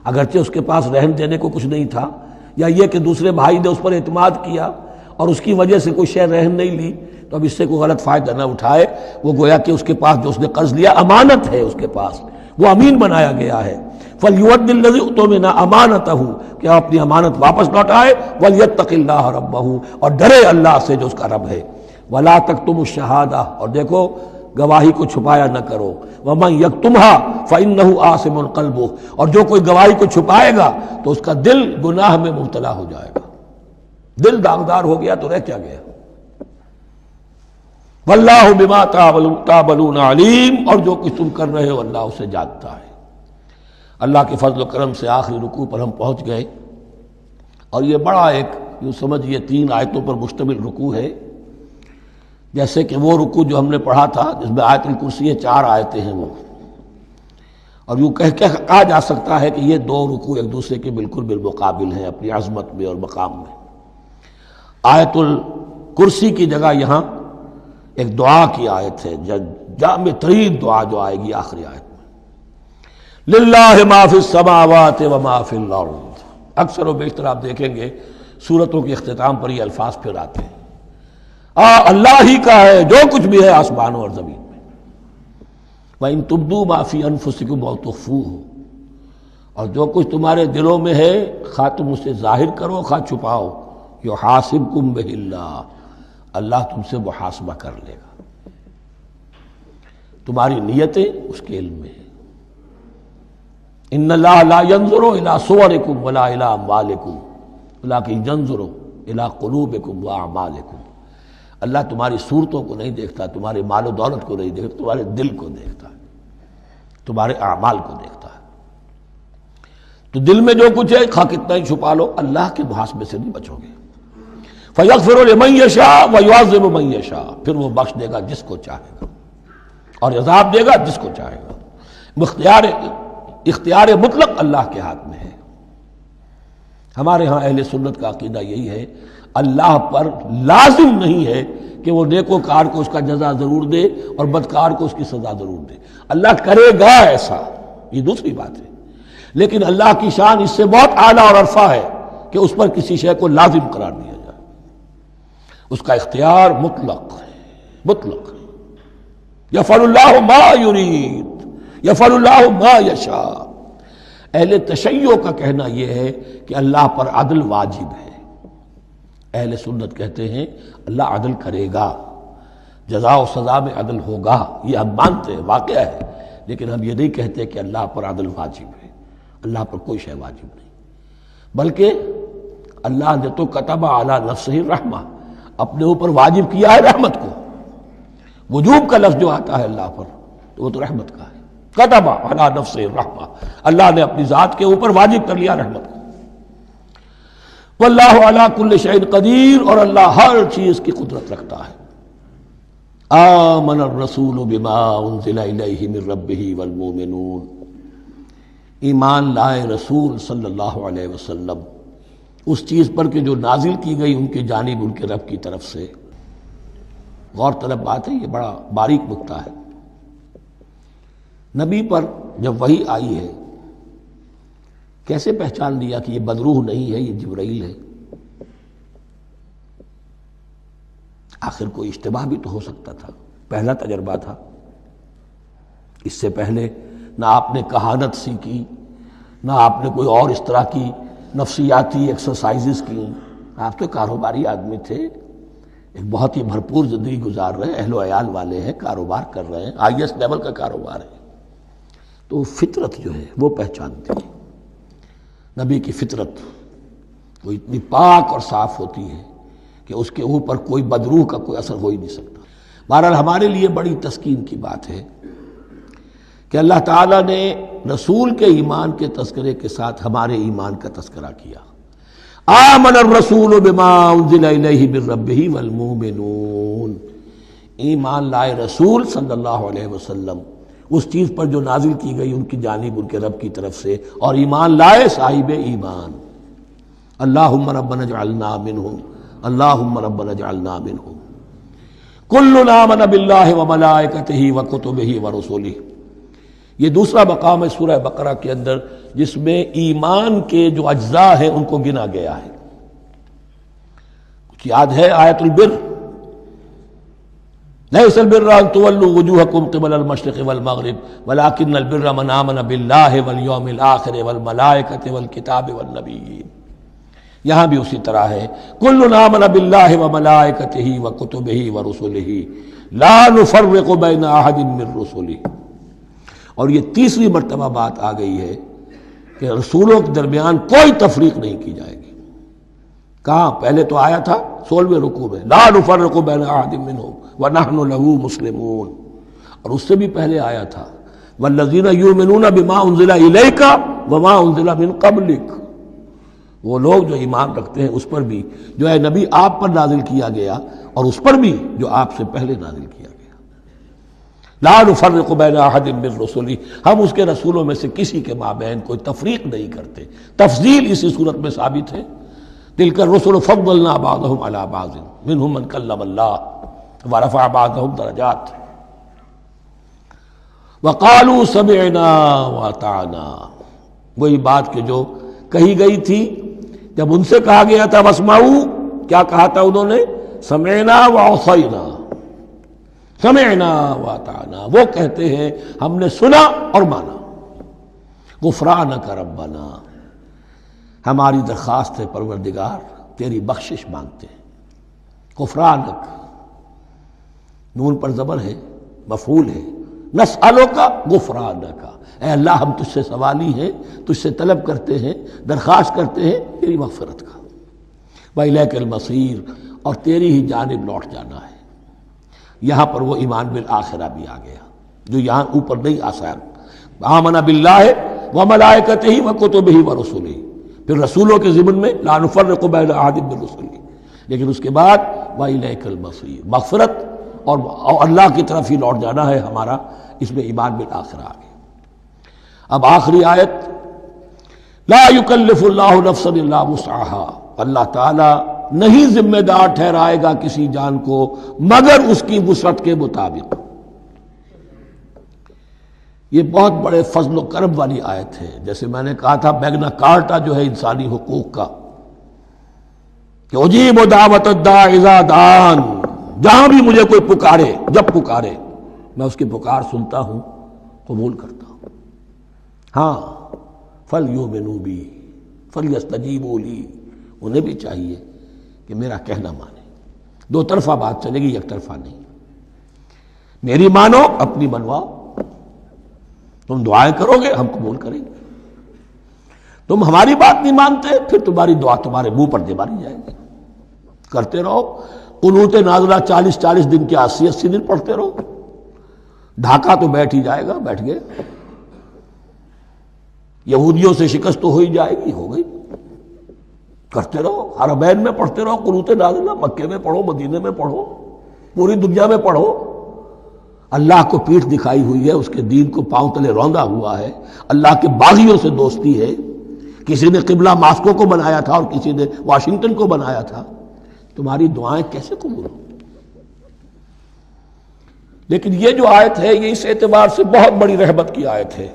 اگرچہ اس کے پاس رہن دینے کو کچھ نہیں تھا، یا یہ کہ دوسرے بھائی نے اس پر اعتماد کیا اور اس کی وجہ سے کوئی شے رہن نہیں لی، تو اب اس سے کوئی غلط فائدہ نہ اٹھائے، وہ گویا کہ اس کے پاس جو اس نے قرض لیا امانت ہے، اس کے پاس وہ امین بنایا گیا ہے۔ فَلْيُؤَدِّ الَّذِي اؤْتُمِنَ أَمَانَتَهُ، کہ اپنی امانت واپس لوٹائے، وَلْيَتَّقِ اللَّهَ رَبَّهُ، اور ڈرے اللہ سے جو اس کا رب ہے۔ وَلَا تَكْتُمُوا الشَّهَادَةَ، اور دیکھو گواہی کو چھپایا نہ کرو، وَمَن يَكْتُمْهَا فَإِنَّهُ آثِمٌ قَلْبُهُ، اور جو کوئی گواہی کو چھپائے گا تو اس کا دل گناہ میں مبتلا ہو جائے گا، دل داغدار ہو گیا تو رہ کیا گیا۔ وَاللَّهُ بِمَا تَعْمَلُونَ عَلِيمٌ، اور جو کچھ تم کر رہے ہو اللہ اسے جانتا ہے۔ اللہ کے فضل و کرم سے آخری رکوع پر ہم پہنچ گئے، اور یہ بڑا ایک یوں سمجھئے 3 آیتوں پر مشتمل رکوع ہے، جیسے کہ وہ رکوع جو ہم نے پڑھا تھا جس میں آیت الکرسی ہے 4 آیتیں ہیں وہ، اور یوں کہا جا سکتا ہے کہ یہ 2 رکوع ایک دوسرے کے بالکل بالمقابل ہیں اپنی عظمت میں اور مقام میں۔ آیت الکرسی کی جگہ یہاں ایک دعا کی آیت ہے، جامع ترین دعا جو آئے گی آخری آیت میں، للہ ما فی السماوات و ما فی الارض۔ اکثر و بیشتر آپ دیکھیں گے سورتوں کے اختتام پر یہ الفاظ پھر آتے ہیں، اللہ ہی کا ہے جو کچھ بھی ہے آسمانوں اور زمین میں۔ وَإِن تُبْدُوا مَا فِي أَنفُسِكُمْ أَوْ تُخْفُوهُ، اور جو کچھ تمہارے دلوں میں ہے خواہ تم اسے ظاہر کرو خواہ چھپاؤ، يُحَاسِبْكُم بِهِ اللَّهُ، اللہ تم سے محاسبہ کر لے گا، تمہاری نیتیں اس کے علم میں ہیں۔ ان اللہ لا ينظر الى صوركم ولا الى اموالكم ولكن ينظر الى قلوبكم واعمالكم، اللہ تمہاری صورتوں کو نہیں دیکھتا، تمہارے مال و دولت کو نہیں دیکھتا، تمہارے دل کو دیکھتا ہے۔ تمہارے اعمال کو دیکھتا ہے۔ تو دل میں جو کچھ ہے خواہ کتنا ہی چھپا لو، اللہ کے محاسبے سے نہیں بچو گے۔ فَيَغْفِرُ لِمَن يَشَاءُ وَيُعَذِّبُ مَن يَشَاءُ، پھر وہ بخش دے گا جس کو چاہے گا اور عذاب دے گا جس کو چاہے گا۔ اختیار مطلق اللہ کے ہاتھ میں ہے۔ ہمارے ہاں اہل سنت کا عقیدہ یہی ہے، اللہ پر لازم نہیں ہے کہ وہ نیکوکار کو اس کا جزا ضرور دے اور بدکار کو اس کی سزا ضرور دے۔ اللہ کرے گا ایسا، یہ دوسری بات ہے، لیکن اللہ کی شان اس سے بہت اعلیٰ اور عرفہ ہے کہ اس پر کسی شے کو لازم قرار دیا جائے۔ اس کا اختیار مطلق ہے، مطلق ہے۔ یفعل اللہ ما یرید، یفعل اللہ ما یشاء۔ اہل تشیع کا کہنا یہ ہے کہ اللہ پر عدل واجب ہے۔ اہل سنت کہتے ہیں اللہ عدل کرے گا، جزا و سزا میں عدل ہوگا، یہ ہم مانتے ہیں، واقعہ ہے، لیکن ہم یہ نہیں کہتے کہ اللہ پر عدل واجب ہے۔ اللہ پر کوئی شے واجب نہیں، بلکہ اللہ نے تو کتب علی نفسہ الرحمہ، اپنے اوپر واجب کیا ہے رحمت کو۔ وجوب کا لفظ جو آتا ہے اللہ پر تو وہ تو رحمت کا ہے، کتب علی نفسہ الرحمہ، اللہ نے اپنی ذات کے اوپر واجب کر لیا رحمت کو۔ واللہ علی کل شیء قدیر، اور اللہ ہر چیز کی قدرت رکھتا ہے۔ آمن الرسول بما انزل الیہ من ربہ والمؤمنون، ایمان لائے رسول صلی اللہ علیہ وسلم اس چیز پر کہ جو نازل کی گئی ان کی جانب ان کے رب کی طرف سے۔ غور طلب بات ہے، یہ بڑا باریک نکتہ ہے۔ نبی پر جب وحی آئی ہے کیسے پہچان لیا کہ یہ بدروح نہیں ہے، یہ جبرائیل ہے؟ آخر کوئی اشتباہ بھی تو ہو سکتا تھا، پہلا تجربہ تھا۔ اس سے پہلے نہ آپ نے کہانت سیکھی، نہ آپ نے کوئی اور اس طرح کی نفسیاتی ایکسرسائزز کی۔ آپ تو کاروباری آدمی تھے، ایک بہت ہی بھرپور زندگی گزار رہے ہیں، اہل و عیال والے ہیں، کاروبار کر رہے ہیں، ہائی ایسٹ لیول کا کاروبار ہے۔ تو فطرت جو ہے وہ پہچانتی ہے، نبی کی فطرت وہ اتنی پاک اور صاف ہوتی ہے کہ اس کے اوپر کوئی بدروح کا کوئی اثر ہو ہی نہیں سکتا۔ بہرحال ہمارے لیے بڑی تسکین کی بات ہے کہ اللہ تعالیٰ نے رسول کے ایمان کے تذکرے کے ساتھ ہمارے ایمان کا تذکرہ کیا۔ آمن الرسول بما انزل الیہ من ربہ والمؤمنون، ایمان لائے رسول صلی اللہ علیہ وسلم اس چیز پر جو نازل کی گئی ان کی جانب ان کے رب کی طرف سے، اور ایمان لائے صاحب ایمان۔ اللہم ربنا اجعلنا منہم، اللہم ربنا اجعلنا منہم۔ کل آمن باللہ وملائکتہ وکتبہ ورسلہ، یہ دوسرا مقام ہے سورہ بقرہ کے اندر جس میں ایمان کے جو اجزاء ہیں ان کو گنا گیا ہے۔ کچھ یاد ہے آیت البر، لیس البر ان تولوا وجوہکم قبل المشرق والمغرب ولکن البر من آمن باللہ والیوم الآخر والملائکۃ والکتاب والنبیین۔ یہاں بھی اسی طرح ہے، کل آمن باللہ وملائکتہ وکتبہ ورسلہ لا نفرق بین احد من رسلہ۔ اور یہ تیسری مرتبہ بات آ گئی ہے کہ رسولوں کے درمیان کوئی تفریق نہیں کی جائے گی۔ کہاں؟ پہلے تو آیا تھا 16ویں رکوع میں، لا نفرق بین احد منہم ونحن له مسلمون، اور اس سے بھی پہلے آیا تھا والذین یؤمنون بما انزل الیک وما انزل من قبلک، وہ لوگ جو ایمان رکھتے ہیں اس پر بھی جو ہے نبی آپ پر نازل کیا گیا اور اس پر بھی جو آپ سے پہلے نازل کیا گیا۔ لا نفرق بین احد من رسلہ، ہم اس کے رسولوں میں سے کسی کے مابین کوئی تفریق نہیں کرتے۔ تفضیل اسی صورت میں ثابت ہے، تلک الرسل فضلنا بعضهم علی بعض منهم من کلم اللہ ورفع بعضهم درجات وقالوا سمعنا واطعنا، وہی بات کہ جو کہی گئی تھی جب ان سے کہا گیا تھا واسمعوا، کیا کہا تھا انہوں نے؟ سمعنا وعصینا، سمعنا واطعنا، وہ کہتے ہیں ہم نے سنا اور مانا۔ غفرانک ربنا، ہماری درخواست ہے پروردگار، تیری بخشش مانگتے ہیں۔ غفرانک، نون پر زبر ہے، مفعول ہے، نسألک غفرانک، اے اللہ ہم تجھ سے سوالی ہیں، تجھ سے طلب کرتے ہیں، درخواست کرتے ہیں تیری مغفرت کا۔ وإلیک المصیر، اور تیری ہی جانب لوٹ جانا ہے۔ یہاں پر وہ ایمان بالآخرہ بھی آ گیا جو یہاں اوپر نہیں آسان، آمن باللہ وملائکتہ وکتبہ ورسلہ، پھر رسولوں کے ضمن میں لا نفرق بین احد من رسلہ، لیکن اس کے بعد وإلیک المصیر، مغفرت اور اللہ کی طرف ہی لوٹ جانا ہے ہمارا، اس میں ایمان بالآخرہ آ گیا۔ اب آخری آیت، لا یکلف اللہ نفسا الا وسعہا، اللہ تعالیٰ نہیں ذمہ دار ٹھہرائے گا کسی جان کو مگر اس کی وسعت کے مطابق۔ یہ بہت بڑے فضل و کرم والی آیت ہے، جیسے میں نے کہا تھا میگنا کارٹا جو ہے انسانی حقوق کا، کہ اجیب دعوت الداع اذا دعان، جہاں بھی مجھے کوئی پکارے، جب پکارے میں اس کی پکار سنتا ہوں، قبول کرتا ہوں۔ ہاں فَلْيُؤْمِنُوا بِي فَلْيَسْتَجِيبُوا لِي، انہیں بھی چاہیے کہ میرا کہنا مانے، دو طرفہ بات چلے گی، یک طرفہ نہیں۔ میری مانو، اپنی منواؤ، تم دعائیں کرو گے ہم قبول کریں گے، تم ہماری بات نہیں مانتے پھر تمہاری دعا تمہارے منہ پر دے ماری جائے گی۔ کرتے رہو قنوت نازلہ 40 دن کے 80 دن پڑھتے رہو، ڈھاکہ تو بیٹھ ہی جائے گا، بیٹھ گئے۔ یہودیوں سے شکست تو ہو ہی جائے گی، ہو گئی۔ کرتے رہو، حرمین میں پڑھتے رہو قنوت نازلہ، مکے میں پڑھو، مدینے میں پڑھو، پوری دنیا میں پڑھو۔ اللہ کو پیٹھ دکھائی ہوئی ہے، اس کے دین کو پاؤں تلے روندا ہوا ہے، اللہ کے باغیوں سے دوستی ہے، کسی نے قبلہ ماسکو کو بنایا تھا اور کسی نے واشنگٹن کو بنایا تھا، تمہاری دعائیں کیسے قبول ہوں؟ لیکن یہ جو آیت ہے یہ اس اعتبار سے بہت بڑی رحمت کی آیت ہے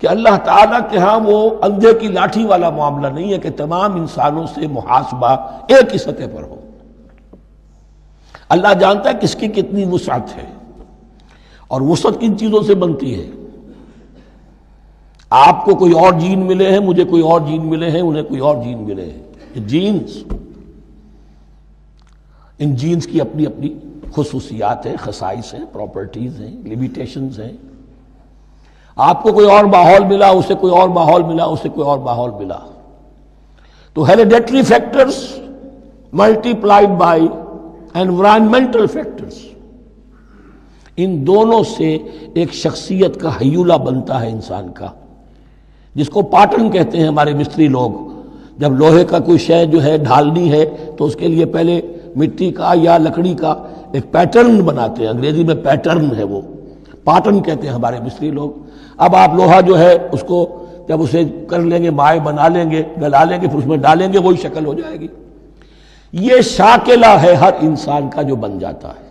کہ اللہ تعالیٰ کے ہاں وہ اندھے کی لاٹھی والا معاملہ نہیں ہے کہ تمام انسانوں سے محاسبہ ایک ہی سطح پر ہو۔ اللہ جانتا ہے کس کی کتنی وسعت ہے، اور وسعت کن چیزوں سے بنتی ہے۔ آپ کو کوئی اور جین ملے ہیں، مجھے کوئی اور جین ملے ہیں، انہیں کوئی اور جین ملے ہیں، یہ جینز، ان جینز کی اپنی اپنی خصوصیات ہیں، خصائص ہیں، پراپرٹیز ہیں، لیمیٹیشنز ہیں۔ آپ کو کوئی اور ماحول ملا، اسے کوئی اور ماحول ملا، اسے کوئی اور ماحول ملا، تو hereditary factors multiplied by environmental factors, ان دونوں سے ایک شخصیت کا ہیولہ بنتا ہے انسان کا، جس کو پیٹرن کہتے ہیں ہمارے مستری لوگ۔ جب لوہے کا کوئی شے جو ہے ڈھالنی ہے تو اس کے لیے پہلے مٹی کا یا لکڑی کا ایک پیٹرن بناتے ہیں، انگریزی میں پیٹرن ہے، وہ پیٹرن کہتے ہیں ہمارے مستری لوگ۔ اب آپ لوہا جو ہے اس کو جب اسے کر لیں گے، مائع بنا لیں گے، گلا لیں گے، پھر اس میں ڈالیں گے، وہی شکل ہو جائے گی۔ یہ شاکلہ ہے ہر انسان کا جو بن جاتا ہے۔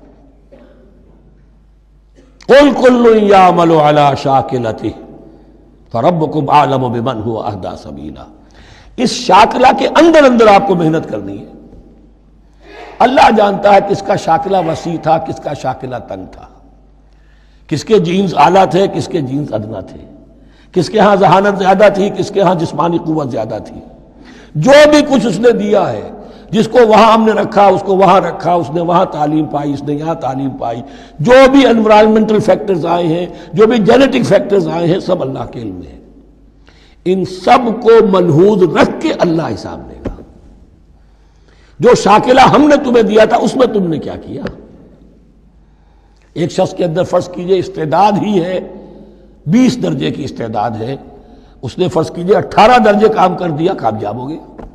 قُلْ كُلٌّ يَعْمَلُ عَلَى شَاكِلَتِهِ فَرَبُّكُمْ أَعْلَمُ بِمَنْ هُوَ أَهْدَىٰ سَبِيلًا۔ اس شاکلہ کے اندر اندر آپ کو محنت کرنی ہے۔ اللہ جانتا ہے کس کا شاکلہ وسیع تھا، کس کا شاکلہ تنگ تھا، کس کے جینز اعلیٰ تھے، کس کے جینز ادنا تھے، کس کے ہاں ذہانت زیادہ تھی، کس کے ہاں جسمانی قوت زیادہ تھی۔ جو بھی کچھ اس نے دیا ہے، جس کو وہاں ہم نے رکھا اس کو وہاں رکھا، اس نے وہاں تعلیم پائی، اس نے یہاں تعلیم پائی، جو بھی انوائرمنٹل فیکٹرز آئے ہیں، جو بھی جینیٹک فیکٹرز آئے ہیں، سب اللہ کے علم میں ہے۔ ان سب کو ملحوظ رکھ کے اللہ حساب لے گا۔ جو شاکلہ ہم نے تمہیں دیا تھا اس میں تم نے کیا کیا؟ ایک شخص کے اندر فرض کیجئے استعداد ہی ہے 20 درجے کی استعداد ہے، اس نے فرض کیجئے 18 درجے کام کر دیا، کامیاب ہو گیا۔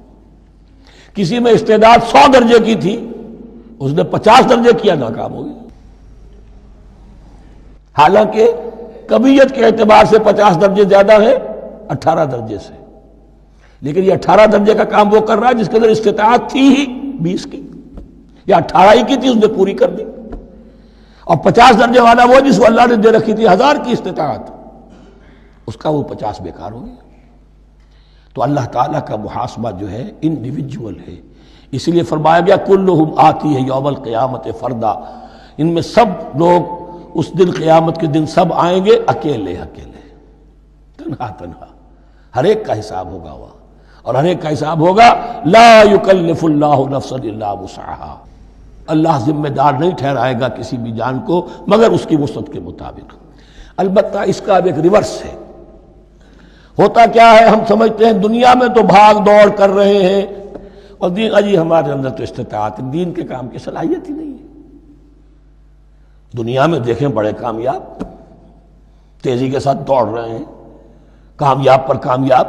کسی میں استعداد 100 درجے کی تھی، اس نے 50 درجے کیا، ناکام ہو گیا۔ حالانکہ کمیت کے اعتبار سے 50 درجے زیادہ ہے 18 درجے سے، لیکن یہ 18 درجے کا کام وہ کر رہا ہے جس کے اندر استطاعت تھی ہی 20 کی، یا 18 ہی کی تھی، اس نے پوری کر دی۔ اور 50 درجے والا وہ جس کو اللہ نے دے رکھی تھی 1000 کی استطاعت، اس کا وہ 50 بیکار ہو گیا۔ تو اللہ تعالیٰ کا محاسبہ جو ہے انڈیویجول ہے، اس لیے فرمایا گیا کلہم آتی ہے یوم القیامت فردا، ان میں سب لوگ اس دن قیامت کے دن سب آئیں گے اکیلے اکیلے، تنہا تنہا، ہر ایک کا حساب ہوگا وہاں، اور ہر ایک کا حساب ہوگا لا یکلف اللہ نفسا الا وسعہا، اللہ ذمہ دار نہیں ٹھہرائے گا کسی بھی جان کو مگر اس کی وسعت کے مطابق۔ البتہ اس کا اب ایک ریورس ہے۔ ہوتا کیا ہے، ہم سمجھتے ہیں دنیا میں تو بھاگ دوڑ کر رہے ہیں، اور دین اجی ہمارے اندر تو استطاعت، دین کے کام کی صلاحیت ہی نہیں ہے۔ دنیا میں دیکھیں بڑے کامیاب، تیزی کے ساتھ دوڑ رہے ہیں، کامیاب پر کامیاب۔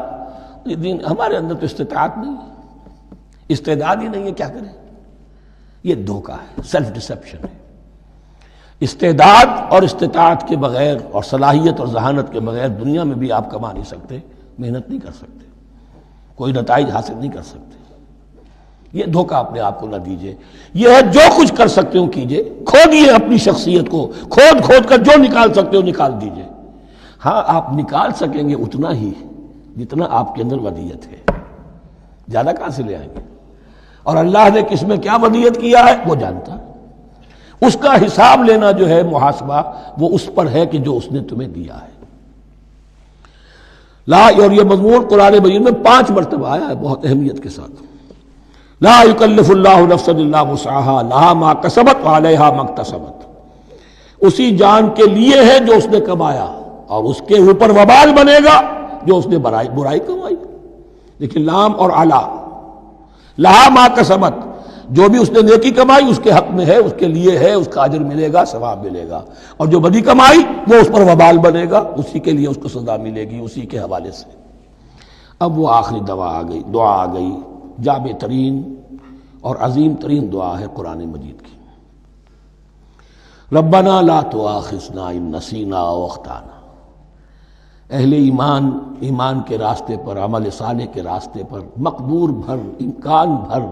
دین ہمارے اندر تو استطاعت نہیں ہے، استعداد ہی نہیں ہے، کیا کریں؟ یہ دھوکہ ہے، سیلف ڈسپشن ہے۔ استعداد اور استطاعت کے بغیر اور صلاحیت اور ذہانت کے بغیر دنیا میں بھی آپ کما نہیں سکتے، محنت نہیں کر سکتے، کوئی نتائج حاصل نہیں کر سکتے۔ یہ دھوکہ اپنے آپ کو نہ دیجیے۔ یہ ہے جو کچھ کر سکتے ہو کیجیے، کھودیے اپنی شخصیت کو، کھود کھود کر جو نکال سکتے ہو نکال دیجیے۔ ہاں آپ نکال سکیں گے اتنا ہی جتنا آپ کے اندر ودیت ہے، زیادہ کہاں سے لے آئیں گے؟ اور اللہ نے کس میں کیا ودیت کیا ہے وہ جانتا ہے، اس کا حساب لینا جو ہے، محاسبہ وہ اس پر ہے کہ جو اس نے تمہیں دیا ہے۔ لا، اور یہ مضمون قرآن مجید میں 5 مرتبہ آیا ہے بہت اہمیت کے ساتھ۔ لا یکلف اللہ نفسا الا وسعها لها ما کسبت وعلیہا ما اکتسبت۔ اسی جان کے لیے ہے جو اس نے کمایا، اور اس کے اوپر وبال بنے گا جو اس نے برائی کمائی۔ لیکن لام اور علا، لہا ما کسبت، جو بھی اس نے نیکی کمائی اس کے حق میں ہے، اس کے لیے ہے، اس کا اجر ملے گا، ثواب ملے گا، اور جو بدی کمائی وہ اس پر وبال بنے گا، اسی کے لیے اس کو سزا ملے گی، اسی کے حوالے سے۔ اب وہ آخری دعا آ گئی، جامع ترین اور عظیم ترین دعا ہے قرآن مجید کی۔ ربنا لا تؤاخذنا ان نسینا او اخطانا۔ اہل ایمان کے راستے پر، عمل صالح کے راستے پر مقدور بھر، امکان بھر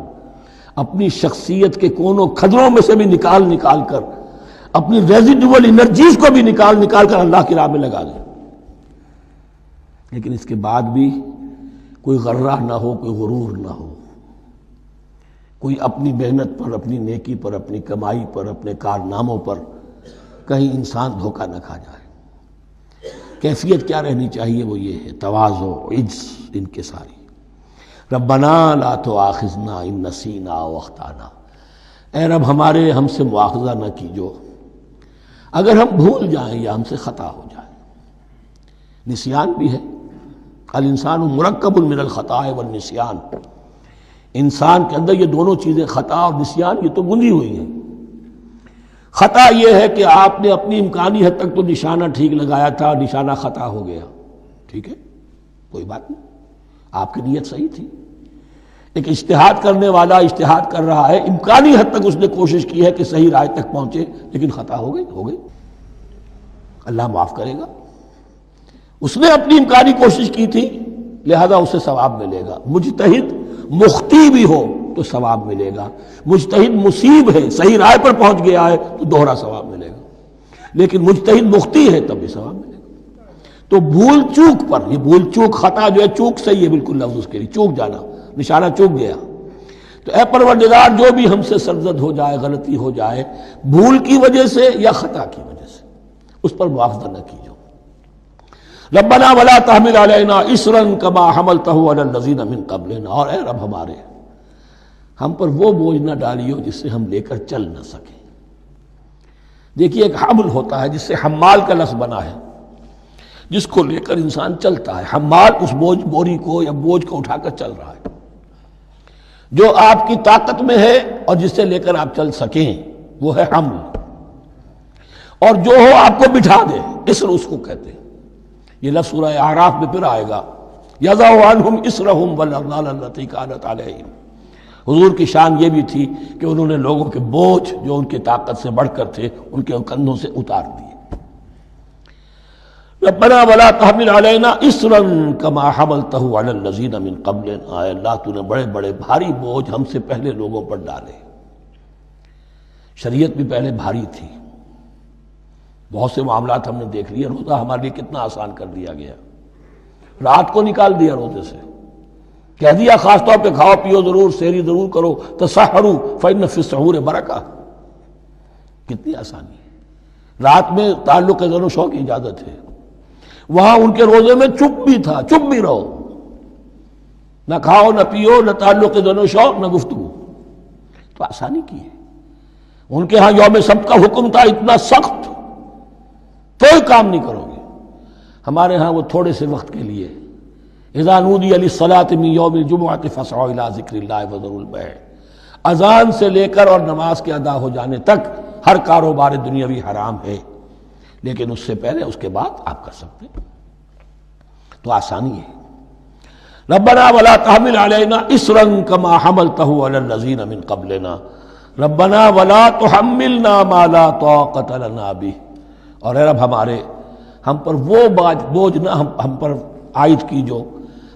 اپنی شخصیت کے کونوں کھدروں میں سے بھی نکال کر، اپنی ریزیڈول انرجیز کو بھی نکال کر اللہ کی راہ میں لگا دیں، لیکن اس کے بعد بھی کوئی غرہ نہ ہو، کوئی غرور نہ ہو، کوئی اپنی محنت پر، اپنی نیکی پر، اپنی کمائی پر، اپنے کارناموں پر کہیں انسان دھوکہ نہ کھا جائے۔ کیفیت کیا رہنی چاہیے؟ وہ یہ ہے تواضع، عجز، انکساری۔ ربنا لا تؤاخذنا ان نسینا او اخطانا۔ اے رب ہم سے مواخذہ نہ کیجو اگر ہم بھول جائیں یا ہم سے خطا ہو جائے۔ نسیان بھی ہے، الانسان مرکب من الخطاء والنسیان، انسان کے اندر یہ دونوں چیزیں، خطا اور نسیان، یہ تو گندھی ہوئی ہیں۔ خطا یہ ہے کہ آپ نے اپنی امکانی حد تک تو نشانہ ٹھیک لگایا تھا، نشانہ خطا ہو گیا، ٹھیک ہے، کوئی بات نہیں، آپ کی نیت صحیح تھی۔ ایک اجتہاد کرنے والا اجتہاد کر رہا ہے، امکانی حد تک اس نے کوشش کی ہے کہ صحیح رائے تک پہنچے، لیکن خطا ہو گئی، اللہ معاف کرے گا۔ اس نے اپنی امکانی کوشش کی تھی، لہذا اسے ثواب ملے گا۔ مجتہد مخطی بھی ہو تو ثواب ملے گا، مجتہد مصیب ہے، صحیح رائے پر پہنچ گیا ہے تو دوہرا ثواب ملے گا، لیکن مجتہد مخطی ہے تب بھی ثواب ملے گا۔ تو بھول چوک پر، یہ بھول چوک، خطا جو ہے چوک صحیح ہے بالکل لفظ اس کے لیے، چوک جانا، نشانہ چوک گیا۔ تو اے پروردگار جو بھی ہم سے سرزد ہو جائے، غلطی ہو جائے، بھول کی وجہ سے یا خطا کی وجہ سے، اس پر مواخذہ نہ کیجو۔ ربنا ولا تحمل علینا اصرا کما حملتہ علی الذین من قبلنا، اور اے رب ہمارے ہم پر وہ بوجھ نہ ڈالیو جس سے ہم لے کر چل نہ سکیں۔ دیکھیے ایک حمل ہوتا ہے جس سے حمال کا لفظ بنا ہے، جس کو لے کر انسان چلتا ہے۔ حمال اس بوری کو یا بوجھ کو اٹھا کر چل رہا ہے، جو آپ کی طاقت میں ہے اور جس سے لے کر آپ چل سکیں وہ ہے حمل، اور جو ہو آپ کو بٹھا دے، اسر اس کو کہتے ہیں۔ یہ لفظ سورہ اعراف میں پھر آئے گا، یضع عنہم اسرہم والاغلال التی کانت علیہم۔ حضور کی شان یہ بھی تھی کہ انہوں نے لوگوں کے بوجھ جو ان کی طاقت سے بڑھ کر تھے ان کے کندھوں سے اتار دیے۔ ربنا ولا تحمل علینا اصرا کما حملتہ علی الذین من قبلنا، اے اللہ تو نے بڑے بڑے بھاری بوجھ ہم سے پہلے لوگوں پر ڈالے۔ شریعت بھی پہلے بھاری تھی، بہت سے معاملات ہم نے دیکھ لیے، روزہ ہمارے لیے کتنا آسان کر دیا گیا، رات کو نکال دیا روزے سے، کہہ دیا خاص طور پہ کھاؤ پیو ضرور، سحری ضرور کرو، تسحروا فإن فی السحور برکہ، کتنی آسانی ہے۔ رات میں تعلق زن و شو کی اجازت ہے، وہاں ان کے روزے میں چپ بھی تھا، چپ بھی رہو، نہ کھاؤ نہ پیو، نہ تعلق زن و شو، نہ گفتگو، تو آسانی کی ہے۔ ان کے ہاں یوم سبت کا حکم تھا اتنا سخت، کوئی کام نہیں کرو گے۔ ہمارے ہاں وہ تھوڑے سے وقت کے لیے، اذا نودی للصلاۃ من یوم الجمعۃ فاسعوا الی ذکر اللہ وذروا البیع، اذان سے لے کر اور نماز کے ادا ہو جانے تک ہر کاروبار دنیاوی حرام ہے، لیکن اس سے پہلے اس کے بعد آپ کر سکتے ہیں، تو آسانی ہے۔ ربنا ولا تحمل علینا اصرا کما حملته علی الذین من قبلنا ربنا ولا تحملنا ما لا طاقت لنا به، اور اے رب ہمارے ہم پر وہ بوجھ نہ ہم پر عائد کیجو،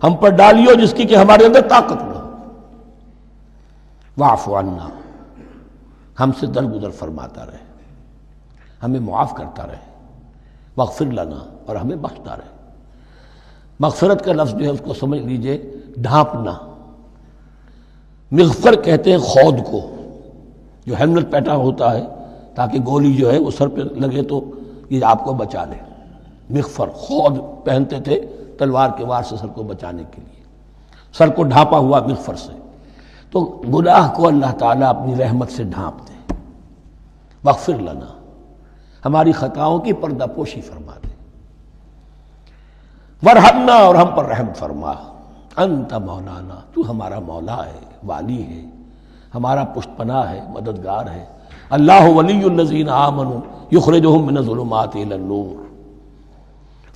ہم پر ڈالیو جس کی کہ ہمارے اندر طاقت نہ ہو۔ واعف عنا، ہم سے درگزر فرماتا رہے، ہمیں معاف کرتا رہے، واغفر لنا، اور ہمیں بخشتا رہے۔ مغفرت کا لفظ جو ہے اس کو سمجھ لیجئے ڈھانپنا، مغفر کہتے ہیں خود کو، جو ہیلمٹ پہنا ہوتا ہے تاکہ گولی جو ہے وہ سر پہ لگے تو یہ آپ کو بچا لے۔ مغفر خود پہنتے تھے تلوار کے وار سے سر کو بچانے کے لیے، سر کو ڈھانپا ہوا مغفر سے۔ تو گناہ کو اللہ تعالیٰ اپنی رحمت سے ڈھانپ دے۔ واغفر لنا، ہماری خطاؤں کی پردہ پوشی فرما دے۔ ورحمنا، اور ہم پر رحم فرما۔ انت مولانا، تو ہمارا مولا ہے، والی ہے، ہمارا پشت پناہ ہے، مددگار ہے۔ اللہ ولی الذین آمنوا یخرجہم من الظلمات الی النور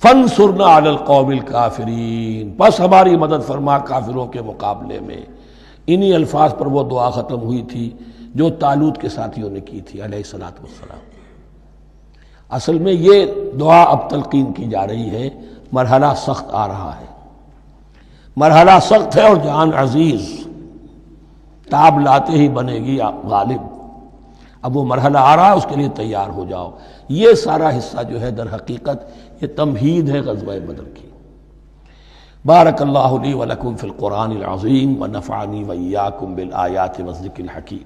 فانصرنا علی القوم الکافرین، بس ہماری مدد فرما کافروں کے مقابلے میں۔ انہی الفاظ پر وہ دعا ختم ہوئی تھی جو طالوت کے ساتھیوں نے کی تھی علیہ الصلوۃ والسلام۔ اصل میں یہ دعا اب تلقین کی جا رہی ہے، مرحلہ سخت آ رہا ہے، مرحلہ سخت ہے اور جان عزیز، تاب لاتے ہی بنے گی غالب۔ اب وہ مرحلہ آ رہا ہے، اس کے لیے تیار ہو جاؤ۔ یہ سارا حصہ جو ہے در حقیقت یہ تمہید ہے غزوہ بدر کی۔ بارک اللہ لی ولکم فی القرآن العظیم ونفعنی وإیاکم بالآیات والذکر الحکیم۔